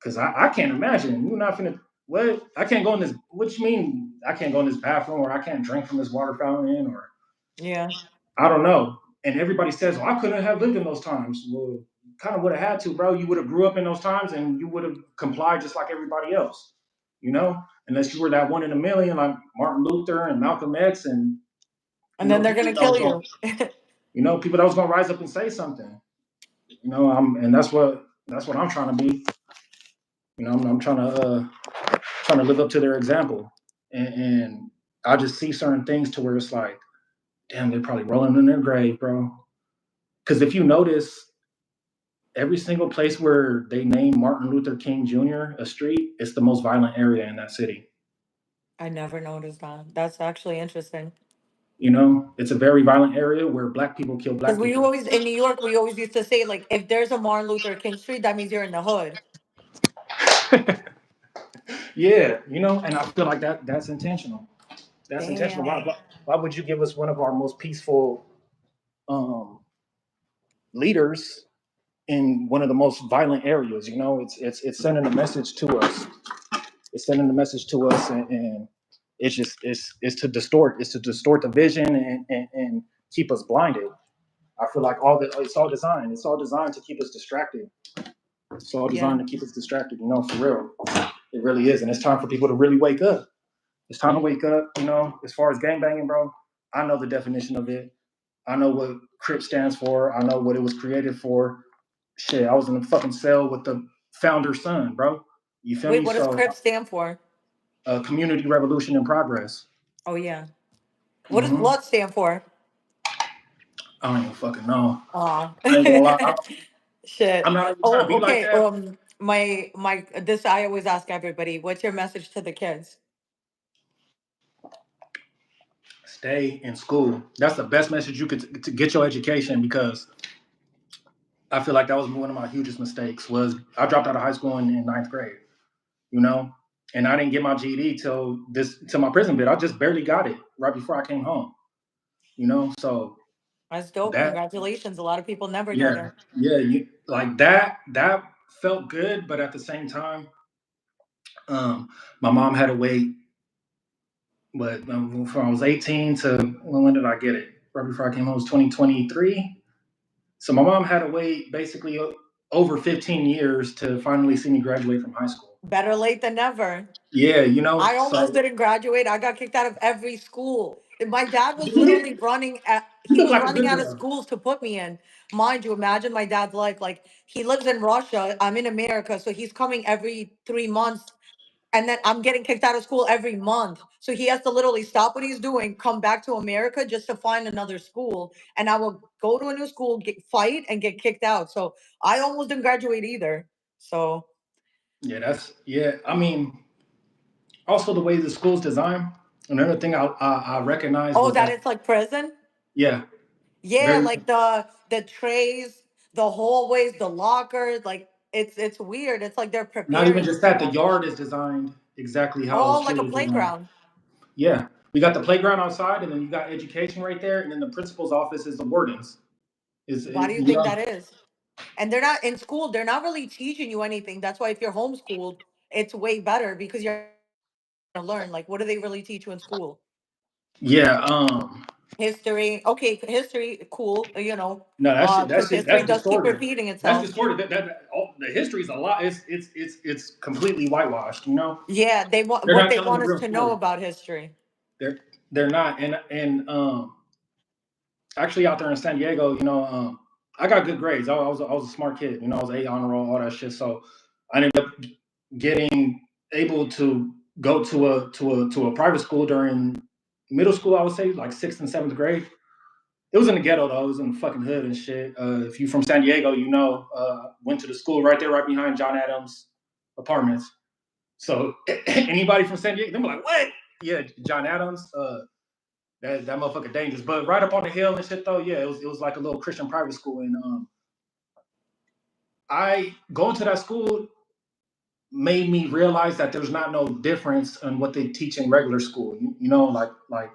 Because I can't imagine you're not finna. What, I can't go in this. What you mean I can't go in this bathroom, or I can't drink from this water fountain, or yeah. I don't know. And everybody says, well, I couldn't have lived in those times. Well, kind of would have had to, bro. You would have grew up in those times and you would have complied just like everybody else, unless you were that one in a million like Martin Luther and Malcolm X and, And then they're people gonna that was kill going, you. people that was going to rise up and say something, and that's what I'm trying to be. I'm trying to live up to their example. And I just see certain things to where it's like, damn, they're probably rolling in their grave, bro. Because if you notice, every single place where they name Martin Luther King Jr. a street, it's the most violent area in that city. I never noticed that. That's actually interesting. It's a very violent area where black people kill Because black we people. always in New York, we always used to say like, if there's a Martin Luther King Street, that means you're in the hood. Yeah, and I feel like that's intentional. That's intentional. Why, Damn. why, why would you give us one of our most peaceful um, leaders in one of the most violent areas? It's sending a message to us. It's sending a message to us, and it's to distort the vision, and keep us blinded. I feel like it's all designed to keep us distracted. It's all Yeah. designed to keep us distracted, for real. It really is. And it's time for people to really wake up. It's time to wake up, as far as gangbanging, bro. I know the definition of it. I know what Crip stands for. I know what it was created for. Shit, I was in the fucking cell with the founder's son, bro. You feel Wait, me? what does So, Crip stand for? community revolution in progress. Oh yeah. What does Mm-hmm. blood stand for? I don't even fucking know. Aw. I ain't gonna lie. I'm Shit. not even trying to Oh, be like okay. that. My this I always ask everybody, what's your message to the kids? Stay in school. That's the best message you could to get your education, because I feel like that was one of my hugest mistakes. Was I dropped out of high school in ninth grade, you know, and I didn't get my GED till my prison bid. I just barely got it right before I came home, So That's dope. that, Congratulations. A lot of people never get yeah, it. yeah, like that felt good, but at the same time, my mom had to wait. But from I was 18 to when did I get it? Right before I came home was 2023. So my mom had to wait basically over 15 years to finally see me graduate from high school. Better late than never. Yeah, I almost so didn't graduate. I got kicked out of every school. My dad was you literally running at he look was like a running good out of girl. schools to put me in. Mind you, imagine my dad's life. Like he lives in Russia. I'm in America, so he's coming every 3 months, and then I'm getting kicked out of school every month. So he has to literally stop what he's doing, come back to America just to find another school. And I will go to a new school, fight, and get kicked out. So I almost didn't graduate either. So Yeah, yeah. I mean, also the way the school's designed. Another thing I recognized oh, was that that it's like prison. yeah, Yeah, very like the trays, the hallways, the lockers, like it's weird. It's like they're not even preparing you just for that. The that. yard is designed exactly how a Oh, like a school is designed. playground. Yeah, we got the playground outside, and then you got education right there, and then the principal's office is the wardens. Why do you You think know? that is? And they're not in school, they're not really teaching you anything. That's why if you're homeschooled, it's way better because you're gonna learn. Like, what do they really teach you in school? Yeah. History. Okay, history, cool, No, because history that's does keep distorted. repeating That's itself. distorted. The history is a lot. It's completely whitewashed. You know, Yeah, they want they're what not they telling the want us real to know story. about history. They're they're not. And actually out there in San Diego, I got good grades. I was a smart kid. I was A honor roll, all that shit. So I ended up getting able to go to a private school during middle school. I would say like sixth and seventh grade. It was in the ghetto though. It was in the fucking hood and shit. If you from San Diego, went to the school right there, right behind John Adams' apartments. So anybody from San Diego, they're like, "What? Yeah, John Adams. That motherfucker dangerous." But right up on the hill and shit though, yeah, it was like a little Christian private school, and I going to that school made me realize that there's not no difference in what they teach in regular school. Like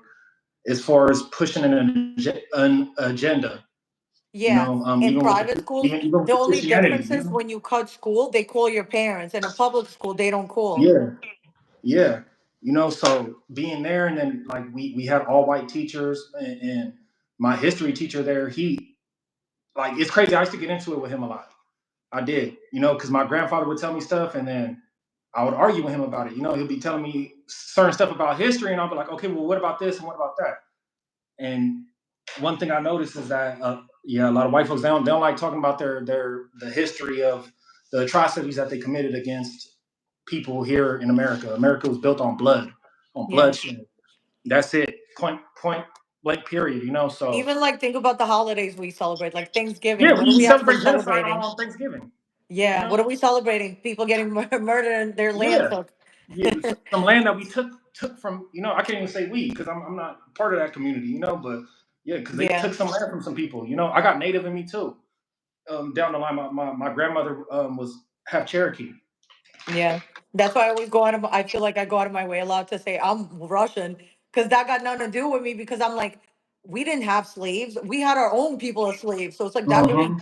as far as pushing an agenda. Yeah, in Even with private schools, even with the the only Christianity. difference is when you cut school, they call your parents. In a public school, they don't call. Yeah, yeah. So being there, and then like we had all white teachers, and my history teacher there, he like it's crazy. I used to get into it with him a lot. I did, because my grandfather would tell me stuff, and then I would argue with him about it. He'll be telling me certain stuff about history, and I'll be like, okay, well, what about this and what about that? And one thing I noticed is that, yeah, a lot of white folks they don't like talking about the history of the atrocities that they committed against people here in America. America was built on Yeah. bloodshed. That's it. Point blank. Period. So Even like think about the holidays we celebrate, like yeah, Thanksgiving. What are we we actually celebrate genocide celebrating? on Thanksgiving. You Yeah, know, what are we celebrating? People getting murdered and their land yeah, took. yeah. Some land that we took from. I can't even say we because I'm not part of that community. But yeah, because they Yeah, took some land from some people. I got Native in me too. Down the line, my grandmother was half Cherokee. yeah. That's why I always go out of. I feel like I go out of my way a lot to say I'm Russian because that got nothing to do with me. Because I'm like, we didn't have slaves. We had our own people as slaves. So it's like that really. Mm-hmm.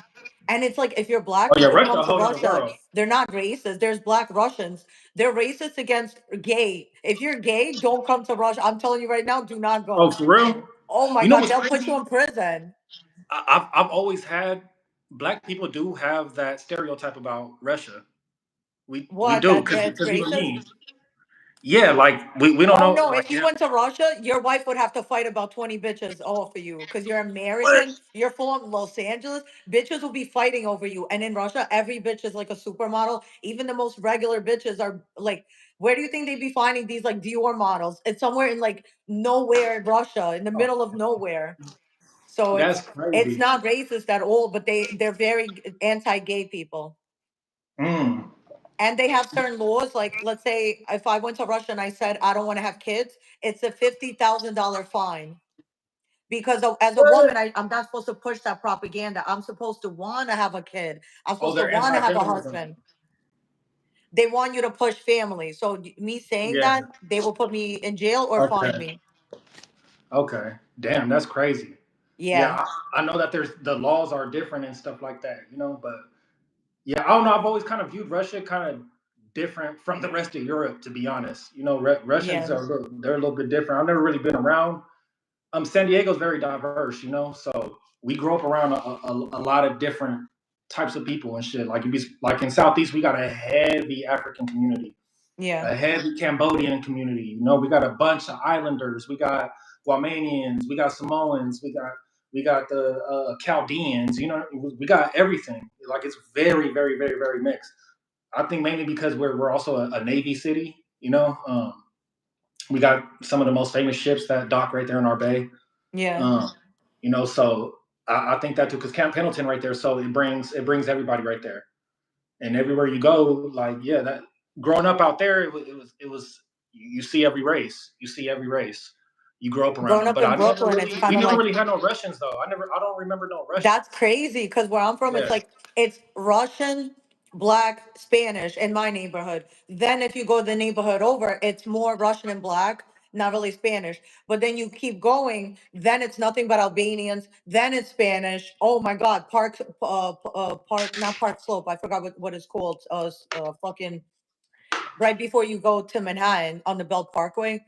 And it's like if you're black, Oh yeah, people Russia come a to whole other Russia. world. They're not racist. There's black Russians. They're racist against gay. If you're gay, don't come to Russia. I'm telling you right now, do not Oh, go. for real? Oh my You know God, what's they'll put you crazy? in prison. I've always had black people do have that stereotype about Russia. We What? do That because that's we were racist? mean. Yeah, like we don't Oh know no, like if you went to Russia, your wife would have to fight about 20 bitches all for you because you're what? American, you're from Los Angeles. Bitches will be fighting over you. And in Russia, every bitch is like a supermodel. Even the most regular bitches are like, where do you think they'd be finding these like Dior models? It's somewhere in like nowhere in Russia, in the Oh, middle of nowhere. So that's it's crazy. not racist at all, but they're very anti-gay people. Mm. And they have certain laws, like let's say if I went to Russia and I said I don't want to have kids, it's a $50,000 fine. Because as a woman, What? I'm not supposed to push that propaganda. I'm supposed to want to have a kid. I'm Oh, supposed to they're want to have a anti-feminism. husband. They want you to push family. So me saying Yeah. that, they will put me in jail or fine Okay. me. Okay. Damn, that's crazy. Yeah, Yeah. I know that there's the laws are different and stuff like that. But yeah, I don't know. I've always kind of viewed Russia kind of different from the rest of Europe, to be honest. Russians Yeah. they're a little bit different. I've never really been around. San Diego's very diverse, so we grew up around a lot of different types of people and shit. Like like in Southeast, we got a heavy African community, Yeah. a heavy Cambodian community. You know, we got a bunch of islanders. We got Guamanians. We got Samoans. We got the Chaldeans. You know, we got everything. Like it's very, very, very, very mixed. I think mainly because we're also a Navy city. You know, we got some of the most famous ships that dock right there in our bay. Yeah. Um, you know, so I think that too because Camp Pendleton right there, so it brings everybody right there, and everywhere you go, like yeah, that growing up out there, it was you see every race, you grow up around Growing them, up but in Brooklyn, it's we kind of never like really had no Russians though. I don't remember no that's Russians. crazy because where I'm from, it's Yeah. like it's Russian, Black, Spanish in my neighborhood. Then if you go the neighborhood over, it's more Russian and Black, not really Spanish. But then you keep going, then it's nothing but Albanians. Then it's Spanish. Oh my God, Park, not Park Slope. I forgot what it's called. Fucking right before you go to Manhattan on the Belt Parkway.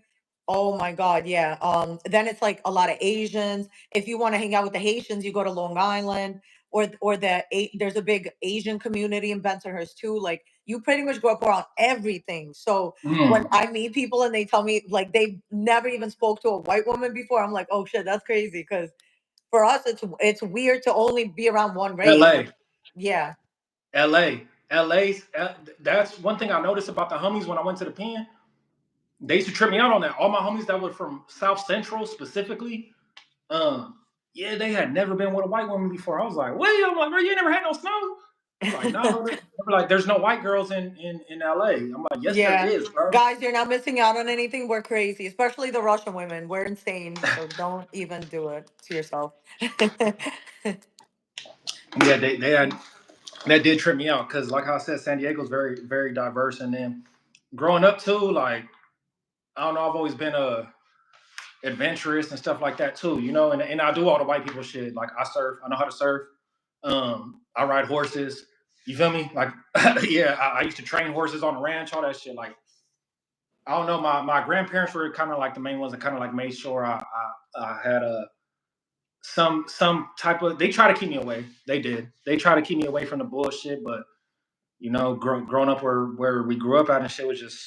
Oh my God, yeah. Then it's like a lot of Asians. If you want to hang out with the Haitians, you go to Long Island, there's a big Asian community in Bensonhurst too. Like you pretty much grow up around everything. So when Mm. I meet people and they tell me like they never even spoke to a white woman before, I'm like, oh shit, that's crazy. Because for us, it's weird to only be around one race. But L.A. yeah, L.A. That's one thing I noticed about the homies when I went to the pen. They used to trip me out on that. All my homies that were from South Central specifically, Um, yeah, they had never been with a white woman before. I was like, wait, I'm like, bro, you ain't never had no snow? They're like, no. They're like, there's no white girls in LA. I'm like, yes, there yeah. is, bro. Guys, you're not missing out on anything. We're crazy, especially the Russian women. We're insane. So don't even do it to yourself. Yeah, they had that did trip me out because, like I said, San Diego's very, very diverse. And then growing up too, like I don't know, I've always been a adventurous and stuff like that too, you know. And I do all the white people shit. Like I surf, I know how to surf. I ride horses. You feel me? Like, yeah, I used to train horses on the ranch, all that shit. Like, I don't know. My grandparents were kind of like the main ones that kind of like made sure I had some type of. They try to keep me away. They did. They try to keep me away from the bullshit. But you know, growing up where we grew up at and shit was just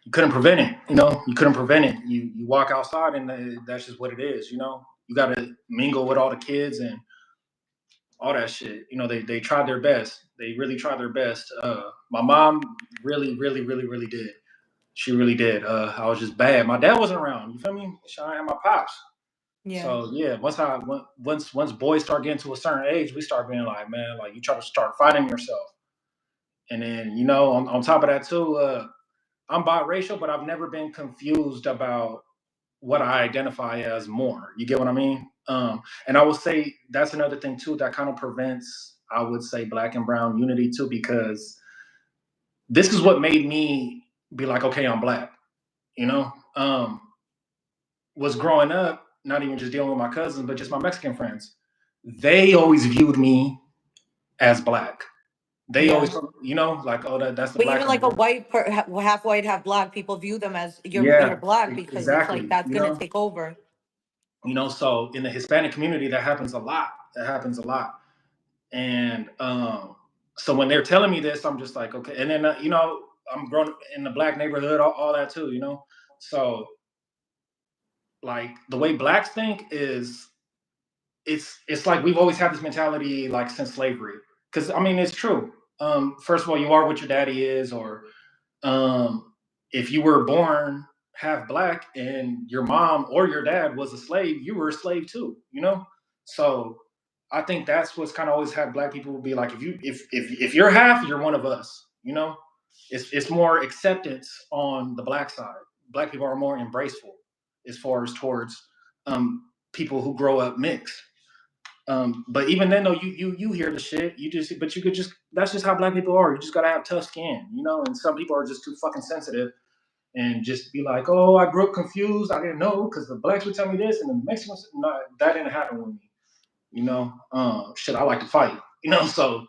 you couldn't prevent it. You know, you couldn't prevent it. You walk outside and that's just what it is. You know, you got to mingle with all the kids and all that shit. You know, they tried their best. They really tried their best. My mom really, really, really, really did. She really did. I was just bad. My dad wasn't around. You feel me? I had my pops. Yeah. So yeah, once boys start getting to a certain age, we start being like, man, like you try to start fighting yourself. And then you know, on top of that too, I'm biracial, but I've never been confused about what I identify as more. You get what I mean? And I will say that's another thing too that kind of prevents, I would say, black and brown unity too, because this is what made me be like, okay, I'm black. You know, was growing up, not even just dealing with my cousins, but just my Mexican friends. They always viewed me as black. They Yeah. always, you know, like, oh, that's the But black even coming like a through. half white, half black, people view them as you're Yeah, black because it's like exactly. that's gonna take over. So in the Hispanic community, that happens a lot. That happens a lot. And so when they're telling me this, I'm just like, okay. And then, you know, I'm growing up in the black neighborhood, all that too, you know. So like the way blacks think is it's like we've always had this mentality like since slavery. Because I mean, it's true. First of all, you are what your daddy is, or if you were born half black and your mom or your dad was a slave, you were a slave too, you know? So I think that's what's kind of always had black people be like, if you're half, you're one of us, you know? It's more acceptance on the black side. Black people are more embraceful as far as towards people who grow up mixed. But even then, though, you hear the shit. But you could just that's just how black people are. You just gotta have tough skin, you know. And some people are just too fucking sensitive and just be like, "Oh, I grew up confused. I didn't know because the blacks would tell me this and the Mexicans." No, that didn't happen with me, you know. Shit, I like to fight, you know. So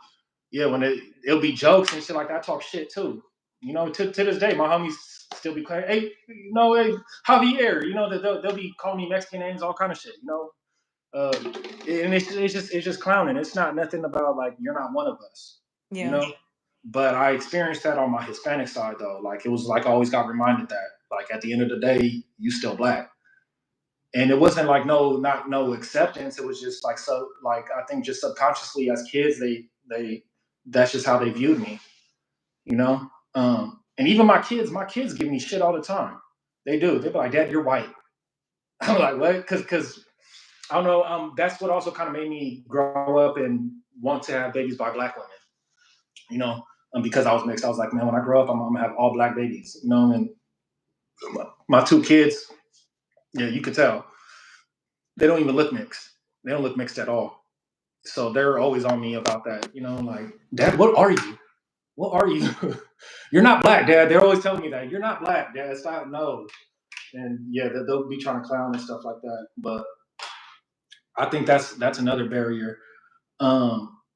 yeah, when it'll be jokes and shit like that, I talk shit too. You know, to this day, my homies still be like, "Hey, you know, hey, Javier," you know, they'll be calling me Mexican names, all kind of shit, you know. Uh, and it's just clowning. It's not nothing about like you're not one of us, you Yeah. know. But I experienced that on my Hispanic side though. Like it was like I always got reminded that like at the end of the day you still black, and it wasn't like no acceptance. It was just like so like I think just subconsciously as kids they that's just how they viewed me, you know. And even my kids give me shit all the time. They do. They be like, Dad, you're white. I'm like, what? Because I don't know. That's what also kind of made me grow up and want to have babies by black women. You know, because I was mixed. I was like, man, when I grow up, I'm gonna have all black babies. You know, and my two kids, yeah, you could tell they don't even look mixed. They don't look mixed at all. So they're always on me about that. You know, like, Dad, what are you? What are you? You're not black, Dad. They're always telling me that you're not black, Dad. Stop, no. And yeah, they'll be trying to clown and stuff like that. But I think that's another barrier. Because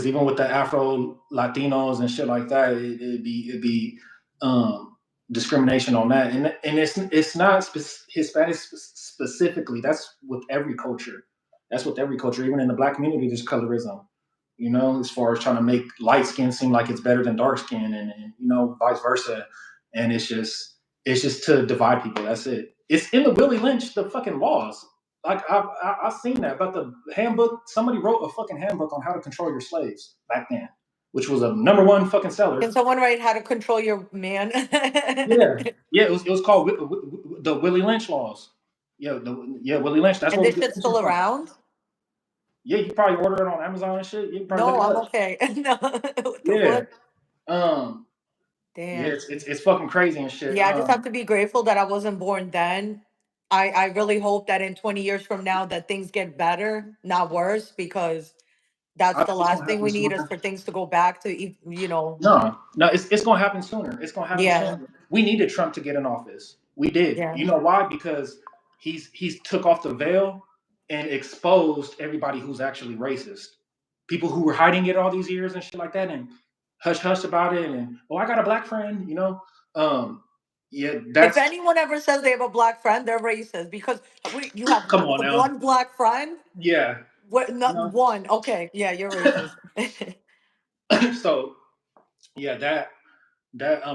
even with the Afro Latinos and shit like that, it'd be um, discrimination on that, and it's not Hispanic specifically. That's with every culture. That's with every culture. Even in the black community, there's colorism. You know, as far as trying to make light skin seem like it's better than dark skin, and you know, vice versa. And it's just to divide people. That's it. It's in the Willie Lynch, the fucking laws. Like I've seen that, but the handbook. Somebody wrote a fucking handbook on how to control your slaves back then, which was a number one fucking seller. Can someone write how to control your man? Yeah, yeah. It was called the Willie Lynch laws. Yeah, yeah, Willie Lynch. That's And where we this get shit's Lynch's still from. around? Yeah, you can probably order it on Amazon and shit. You can probably No, look it I'm up. okay. No, what the Yeah. fuck? Um. Yeah, Damn. it's fucking crazy and shit. Yeah, I just have to be grateful that I wasn't born then. I really hope that in 20 years from now that things get better, not worse, because that's I the think it's last gonna thing happen we need is sooner. for things to go back to, No, no, it's gonna happen sooner. It's gonna happen yeah, sooner. We needed Trump to get in office. We did. yeah. You know why? Because he's took off the veil and exposed everybody who's actually racist. People who were hiding it all these years and shit like that, and hush hush about it. And oh, I got a black friend. You know, yeah, If that's anyone ever says they have a black friend, they're racist because you have come on now. one black friend. Yeah, What? you Not one. Okay, yeah, you're racist. know. So yeah, that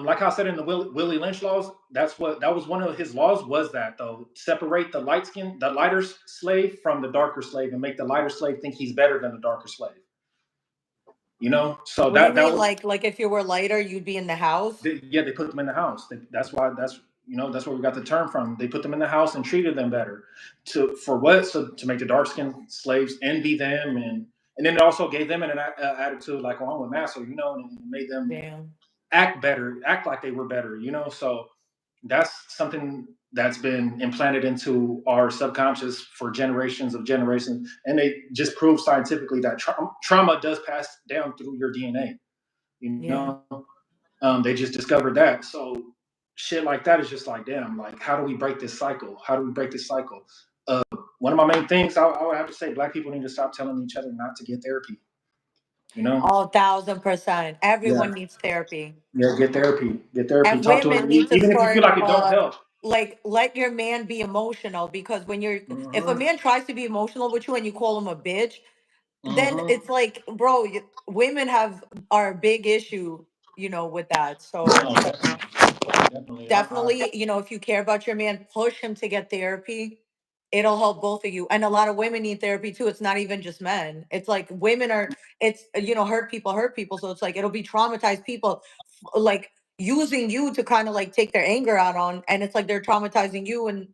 like I said in the Willie Lynch laws, that was one of his laws was that though separate the lighter slave from the darker slave and make the lighter slave think he's better than the darker slave. You know, so What do you that mean? was Like if you were lighter, you'd be in the house? yeah they put them in the house. That's why that's where we got the term from. They put them in the house and treated them better to for what so to make the dark skinned slaves envy them and then it also gave them an attitude like oh I'm with master you know and it made them Damn. act better, act like they were better, you know. So that's something that's been implanted into our subconscious for generations of generations, and they just prove scientifically that trauma does pass down through your DNA. You Yeah. know, they just discovered that. So shit like that is just like, damn, like how do we break this cycle? How do we break this cycle? One of my main things I would have to say, black people need to stop telling each other not to get therapy. You know, Oh, 1,000%. yeah. Everyone needs therapy. Yeah, get therapy. Get therapy. And Talk to women her, need to even if you feel start like it don't help. like let your man be emotional because if a Mm-hmm. man tries to be emotional with you and you call him a bitch, then Mm-hmm. it's like, bro, women have are a big issue, with that. So No, definitely. definitely, if you care about your man, push him to get therapy. It'll help both of you. And a lot of women need therapy too. It's not even just men. It's like women are, it's, hurt people. So it's like, it'll be traumatized people like using you to kind of like take their anger out on. And it's like they're traumatizing you and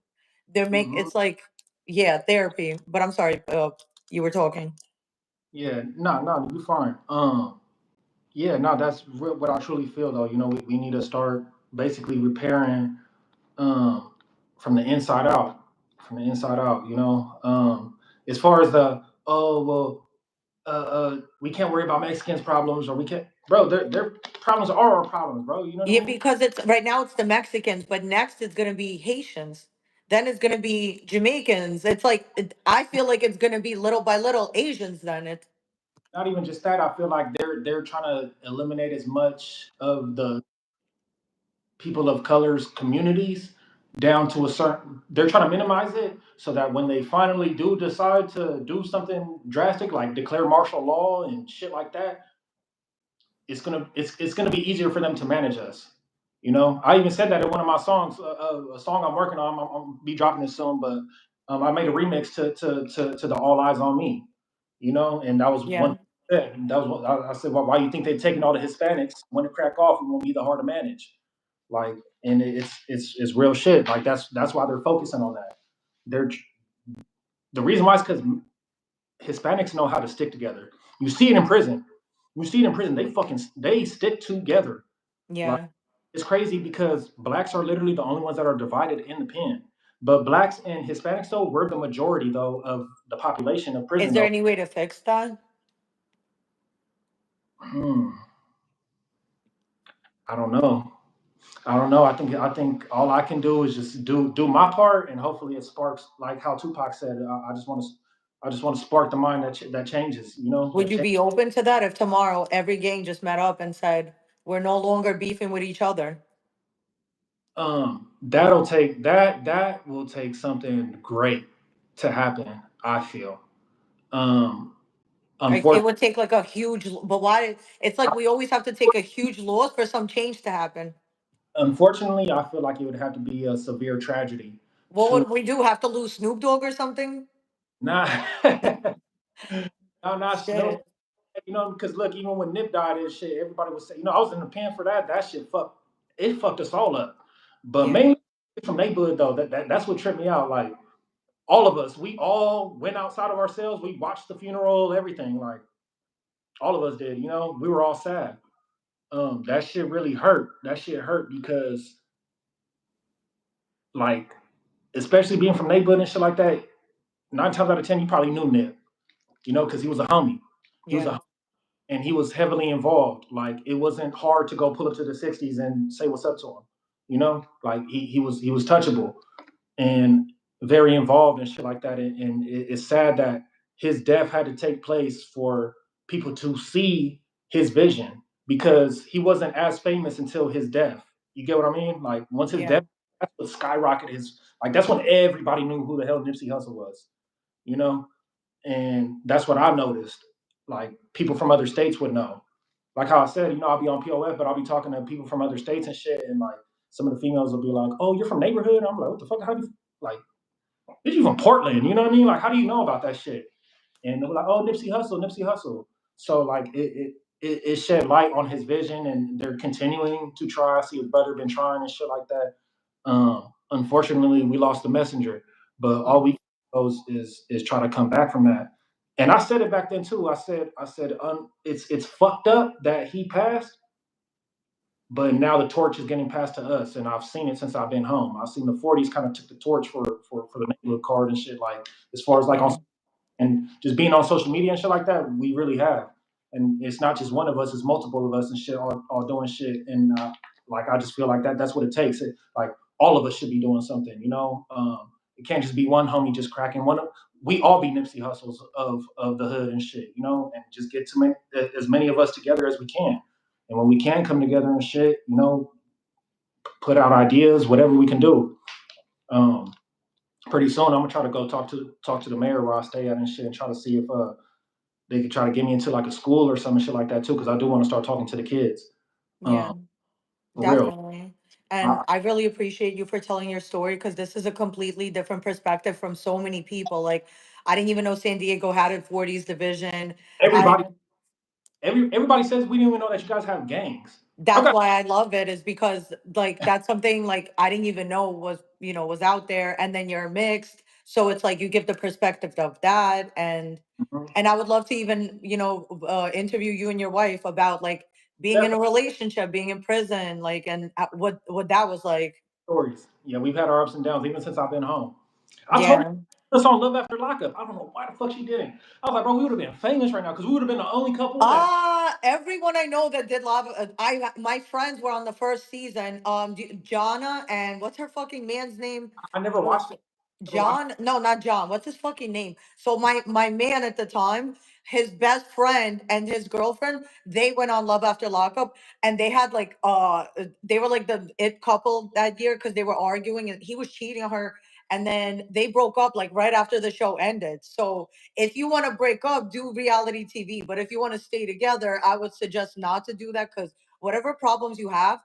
mm-hmm. it's like, yeah, therapy. But I'm sorry, you were talking. Yeah, no, you're fine. Yeah, no, that's what I truly feel though. You know, we need to start basically repairing um from the inside out. From the inside out, you know. As far as the oh well we can't worry about Mexicans problems or we can't bro, their problems are our problems, bro. You know what Yeah, I mean? because it's right now it's the Mexicans, but next it's gonna be Haitians. Then it's gonna be Jamaicans. It's like I feel like it's gonna be little by little Asians. Then it's Not even just that, I feel like they're trying to eliminate as much of the people of color's communities down to a certain. They're trying to minimize it so that when they finally do decide to do something drastic, like declare martial law and shit like that, it's gonna be easier for them to manage us. You know, I even said that in one of my songs, a song I'm working on. I'm be dropping this soon, but I made a remix to the All Eyes on Me. You know, and that was one. Yeah. That was what I said. Well, why you think they're taking all the Hispanics? When it crack off, it won't be that hard to manage. Like, and it's real shit. Like that's why they're focusing on that. They're the reason why is because Hispanics know how to stick together. You see it in prison. You see it in prison. They stick together. Like Yeah. it's crazy because blacks are literally the only ones that are divided in the pen. But blacks and Hispanics though were the majority though of the population of Is prison there though. any way to fix that? Hmm, I don't know. I don't know. I think all I can do is just do my part, and hopefully it sparks like how Tupac said. I just want to spark the mind that changes. You know that Would you change. be open to that if tomorrow every gang just met up and said, we're no longer beefing with each other? That will take something great to happen. I feel. Um, Like it unfortunately, would take like a huge, but why? It's like we always have to take a huge loss for some change to happen. unfortunately, I feel like it would have to be a severe tragedy What to would we do? Have to lose Snoop Dogg or something? not. No, not Snoop. Shit. You know, because look, even when Nip died and shit, everybody was saying, I was in the pen for that. That shit fucked us all up. But Yeah. mainly from neighborhood though, that's what tripped me out. Like all of us, we all went outside of ourselves. We watched the funeral, everything. Like all of us did. You know, we were all sad. That shit really hurt. That shit hurt because like, especially being from neighborhood and shit like that. 9 times out of 10, you probably knew Nip. You know, because he was a homie. He was Yeah. a and he was heavily involved. Like it wasn't hard to go pull up to the 60s and say what's up to him. You know, like he was touchable and very involved and shit like that. And it's sad that his death had to take place for people to see his vision because he wasn't as famous until his death. You get what I mean? Like once his Yeah. death, that's what skyrocketed his. Like that's when everybody knew who the hell Nipsey Hussle was. You know, and that's what I noticed. Like people from other states would know. Like how I said, I'll be on POF, but I'll be talking to people from other states and shit, and like some of the females will be like, "Oh, you're from neighborhood." I'm like, "What the fuck? How do you like? Is you from Portland? You know what I mean? Like, how do you know about that shit?" And they're like, "Oh, Nipsey Hussle, Nipsey Hussle." So like it shed light on his vision, and they're continuing to try. I see his brother been trying and shit like that. Unfortunately, we lost the messenger, but all Yeah. we can do is try to come back from that. And I said it back then too. I said it's fucked up that he passed, but now the torch is getting passed to us, and I've seen it since I've been home. I've seen the 40s kind of took the torch for the neighborhood card and shit. Like as far as like on Yeah. and just being on social media and shit like that, we really have. And it's not just one of us; it's multiple of us and shit, all doing shit. And like I just feel like that's what it takes. Like all of us should be doing something, you know. It can't just be one homie just cracking one. We all be Nipsey Hustles of the hood and shit, you know, and just get to make as many of us together as we can. And when we can come together and shit, put out ideas, whatever we can do. Um, Pretty soon, I'm gonna try to go talk to the mayor where I stay at and shit, and try to see if they could try to get me into like a school or some shit like that too, because I do want to start talking to the kids. Yeah. For real. Definitely. And I, I really appreciate you for telling your story because this is a completely different perspective from so many people. Like, I didn't even know San Diego had a 40s division. I everybody, everybody says we didn't even know that you guys have gangs. That's Okay, why I love it is because like that's something like I didn't even know was out there, and then you're mixed. So it's like you give the perspective of that, mhm. and I would love to even, interview you and your wife about like being in a Definitely relationship, being in prison, like, and what that was like. stories. Yeah, we've had our ups and downs even since I've been home. I told Yeah. her this on Love After Lockup. I don't know why the fuck she didn't. I was like, bro, we would have been famous right now because we would have been the only couple that Everyone I know that did lava. I my friends were on the first season. Jonna and what's her fucking man's name? I never Uh, watched it. Never watched John? No, not John. What's his fucking name? So my man at the time. his best friend and his girlfriend, they went on Love After Lockup, and they had like they were like the it couple that year because they were arguing and he was cheating on her, and then they broke up like right after the show ended. So if you want to break up, do reality TV, but if you want to stay together, I would suggest not to do that, because whatever problems you have,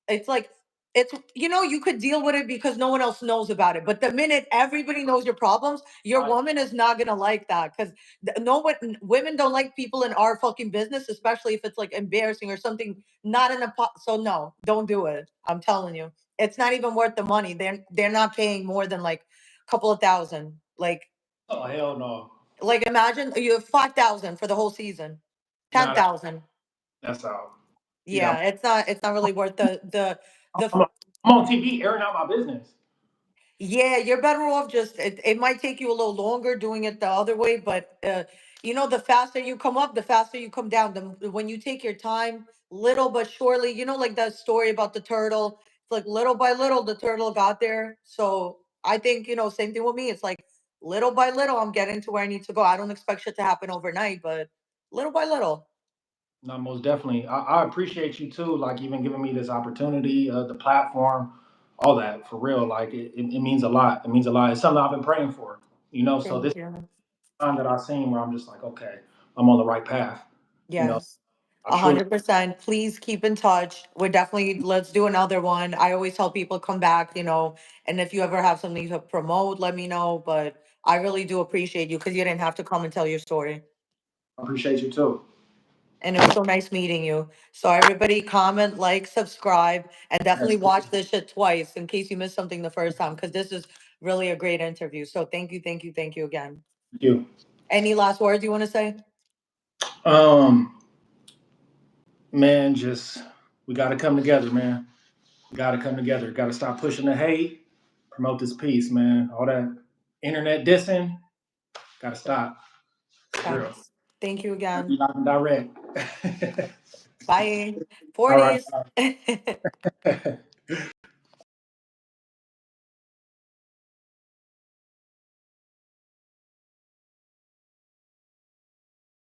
it's like, it's, you could deal with it because no one else knows about it, but the minute everybody knows your problems, your Right. woman is not gonna like that, because no one, women don't like people in our fucking business, especially if it's like embarrassing or something not in a so no, don't do it. I'm telling you, it's not even worth the money. They're not paying more than like a couple of thousand, Oh hell no. like imagine you have 5,000 for the whole season, Nah, 10,000. that's out. Yeah, Yeah, it's not really worth the I'm, I'm on TV airing out my business. Yeah, you're better off just, it might take you a little longer doing it the other way, but the faster you come up, the faster you come down. When you take your time, little but surely, like that story about the turtle. It's like little by little the turtle got there. So I think, same thing with me. It's like little by little I'm getting to where I need to go. I don't expect shit to happen overnight, but little by little. No, most definitely. I appreciate you too, like even giving me this opportunity, the platform, all that for real. Like it means a lot. It means a lot. It's something I've been praying for. So Thank this you. time that I've seen where I'm just like, okay, I'm on the right path. You know, Yes. I truly 100%. Please keep in touch. We're definitely, let's do another one. I always tell people come back, and if you ever have something to promote, let me know. But I really do appreciate you because you didn't have to come and tell your story. appreciate you too. And it was so nice meeting you. So everybody comment, like, subscribe, and Yes, definitely watch this shit twice in case you missed something the first time, because this is really a great interview. So thank you, thank you, thank you again. thank you. Any last words you want to say? Um, man, just we got to come together, man. We got to come together. Got to stop pushing the hate, promote this peace, man. All that internet dissing, got to stop. For real. Thanks. Thank you again. Live and direct. Bye. All right. 40's. Bye.